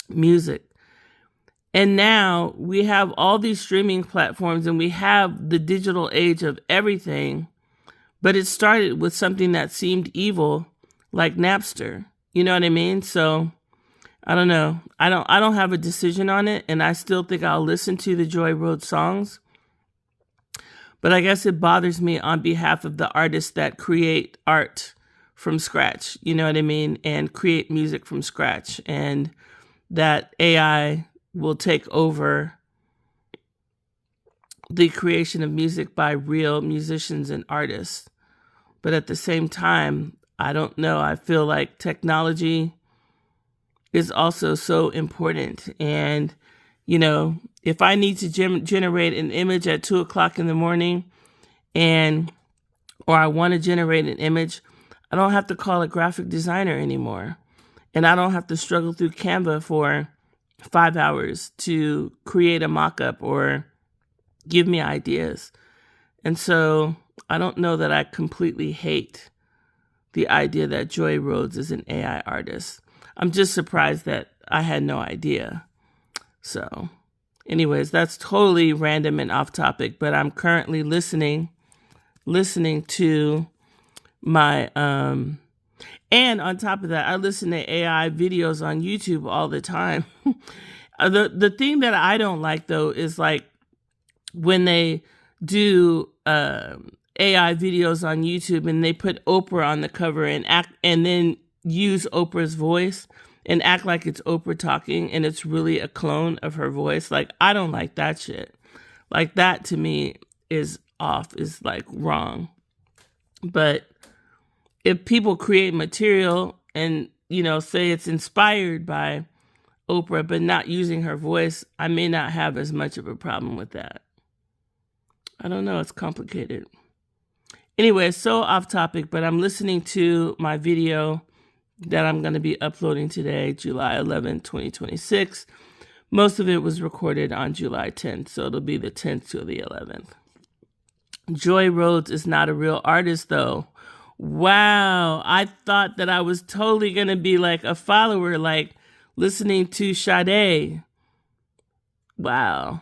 music. And now we have all these streaming platforms and we have the digital age of everything, but it started with something that seemed evil like Napster. You know what I mean? So I don't know. I don't have a decision on it, and I still think I'll listen to the Joy Rhodes songs. But I guess it bothers me on behalf of the artists that create art from scratch, you know what I mean? And create music from scratch. And that AI will take over the creation of music by real musicians and artists. But at the same time, I don't know. I feel like technology is also so important. And, you know, if I need to generate an image at 2 o'clock in the morning or I want to generate an image, I don't have to call a graphic designer anymore. And I don't have to struggle through Canva for 5 hours to create a mock-up or give me ideas. And so I don't know that I completely hate the idea that Joy Rhodes is an AI artist. I'm just surprised that I had no idea. So anyways, that's totally random and off topic, but I'm currently listening to my, and on top of that, I listen to AI videos on YouTube all the time. The thing that I don't like though is like when they do AI videos on YouTube and they put Oprah on the cover and then use Oprah's voice and act like it's Oprah talking and it's really a clone of her voice. Like, I don't like that shit. Like, that to me is off, is like wrong. But if people create material and, you know, say it's inspired by Oprah but not using her voice, I may not have as much of a problem with that. I don't know. It's complicated. Anyway, so off topic, but I'm listening to my video that I'm going to be uploading today, July 11th, 2026. Most of it was recorded on July 10th, so it'll be the 10th to the 11th. Joy Rhodes is not a real artist, though. Wow, I thought that I was totally going to be like a follower, like listening to Sade. Wow.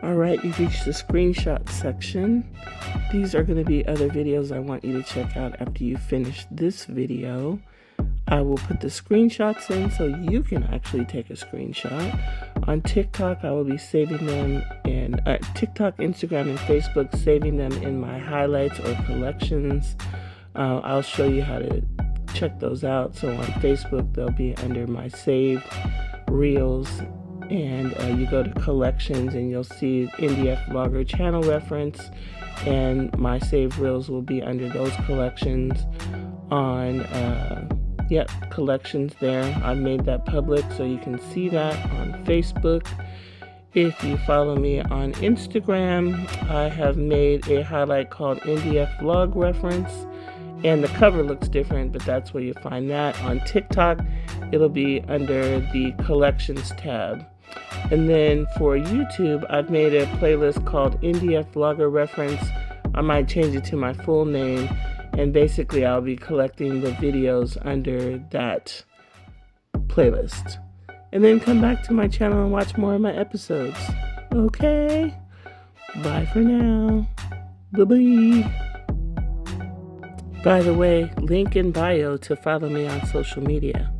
All right, you've reached the screenshot section. These are going to be other videos I want you to check out after you finish this video. I will put the screenshots in so you can actually take a screenshot. On TikTok, I will be saving them in TikTok, Instagram, and Facebook, saving them in my highlights or collections. I'll show you how to check those out. So on Facebook, they'll be under my saved reels, and you go to collections and you'll see NDF Vlogger channel reference, and my saved reels will be under those collections on collections there. I made that public so you can see that on Facebook. If you follow me on Instagram, I have made a highlight called NDF Vlog Reference, and the cover looks different, but that's where you find that. On TikTok, it'll be under the collections tab. And then for YouTube, I've made a playlist called NDF Vlogger Reference. I might change it to my full name, and basically I'll be collecting the videos under that playlist. And then come back to my channel and watch more of my episodes. Okay? Bye for now. Bye-bye. By the way, link in bio to follow me on social media.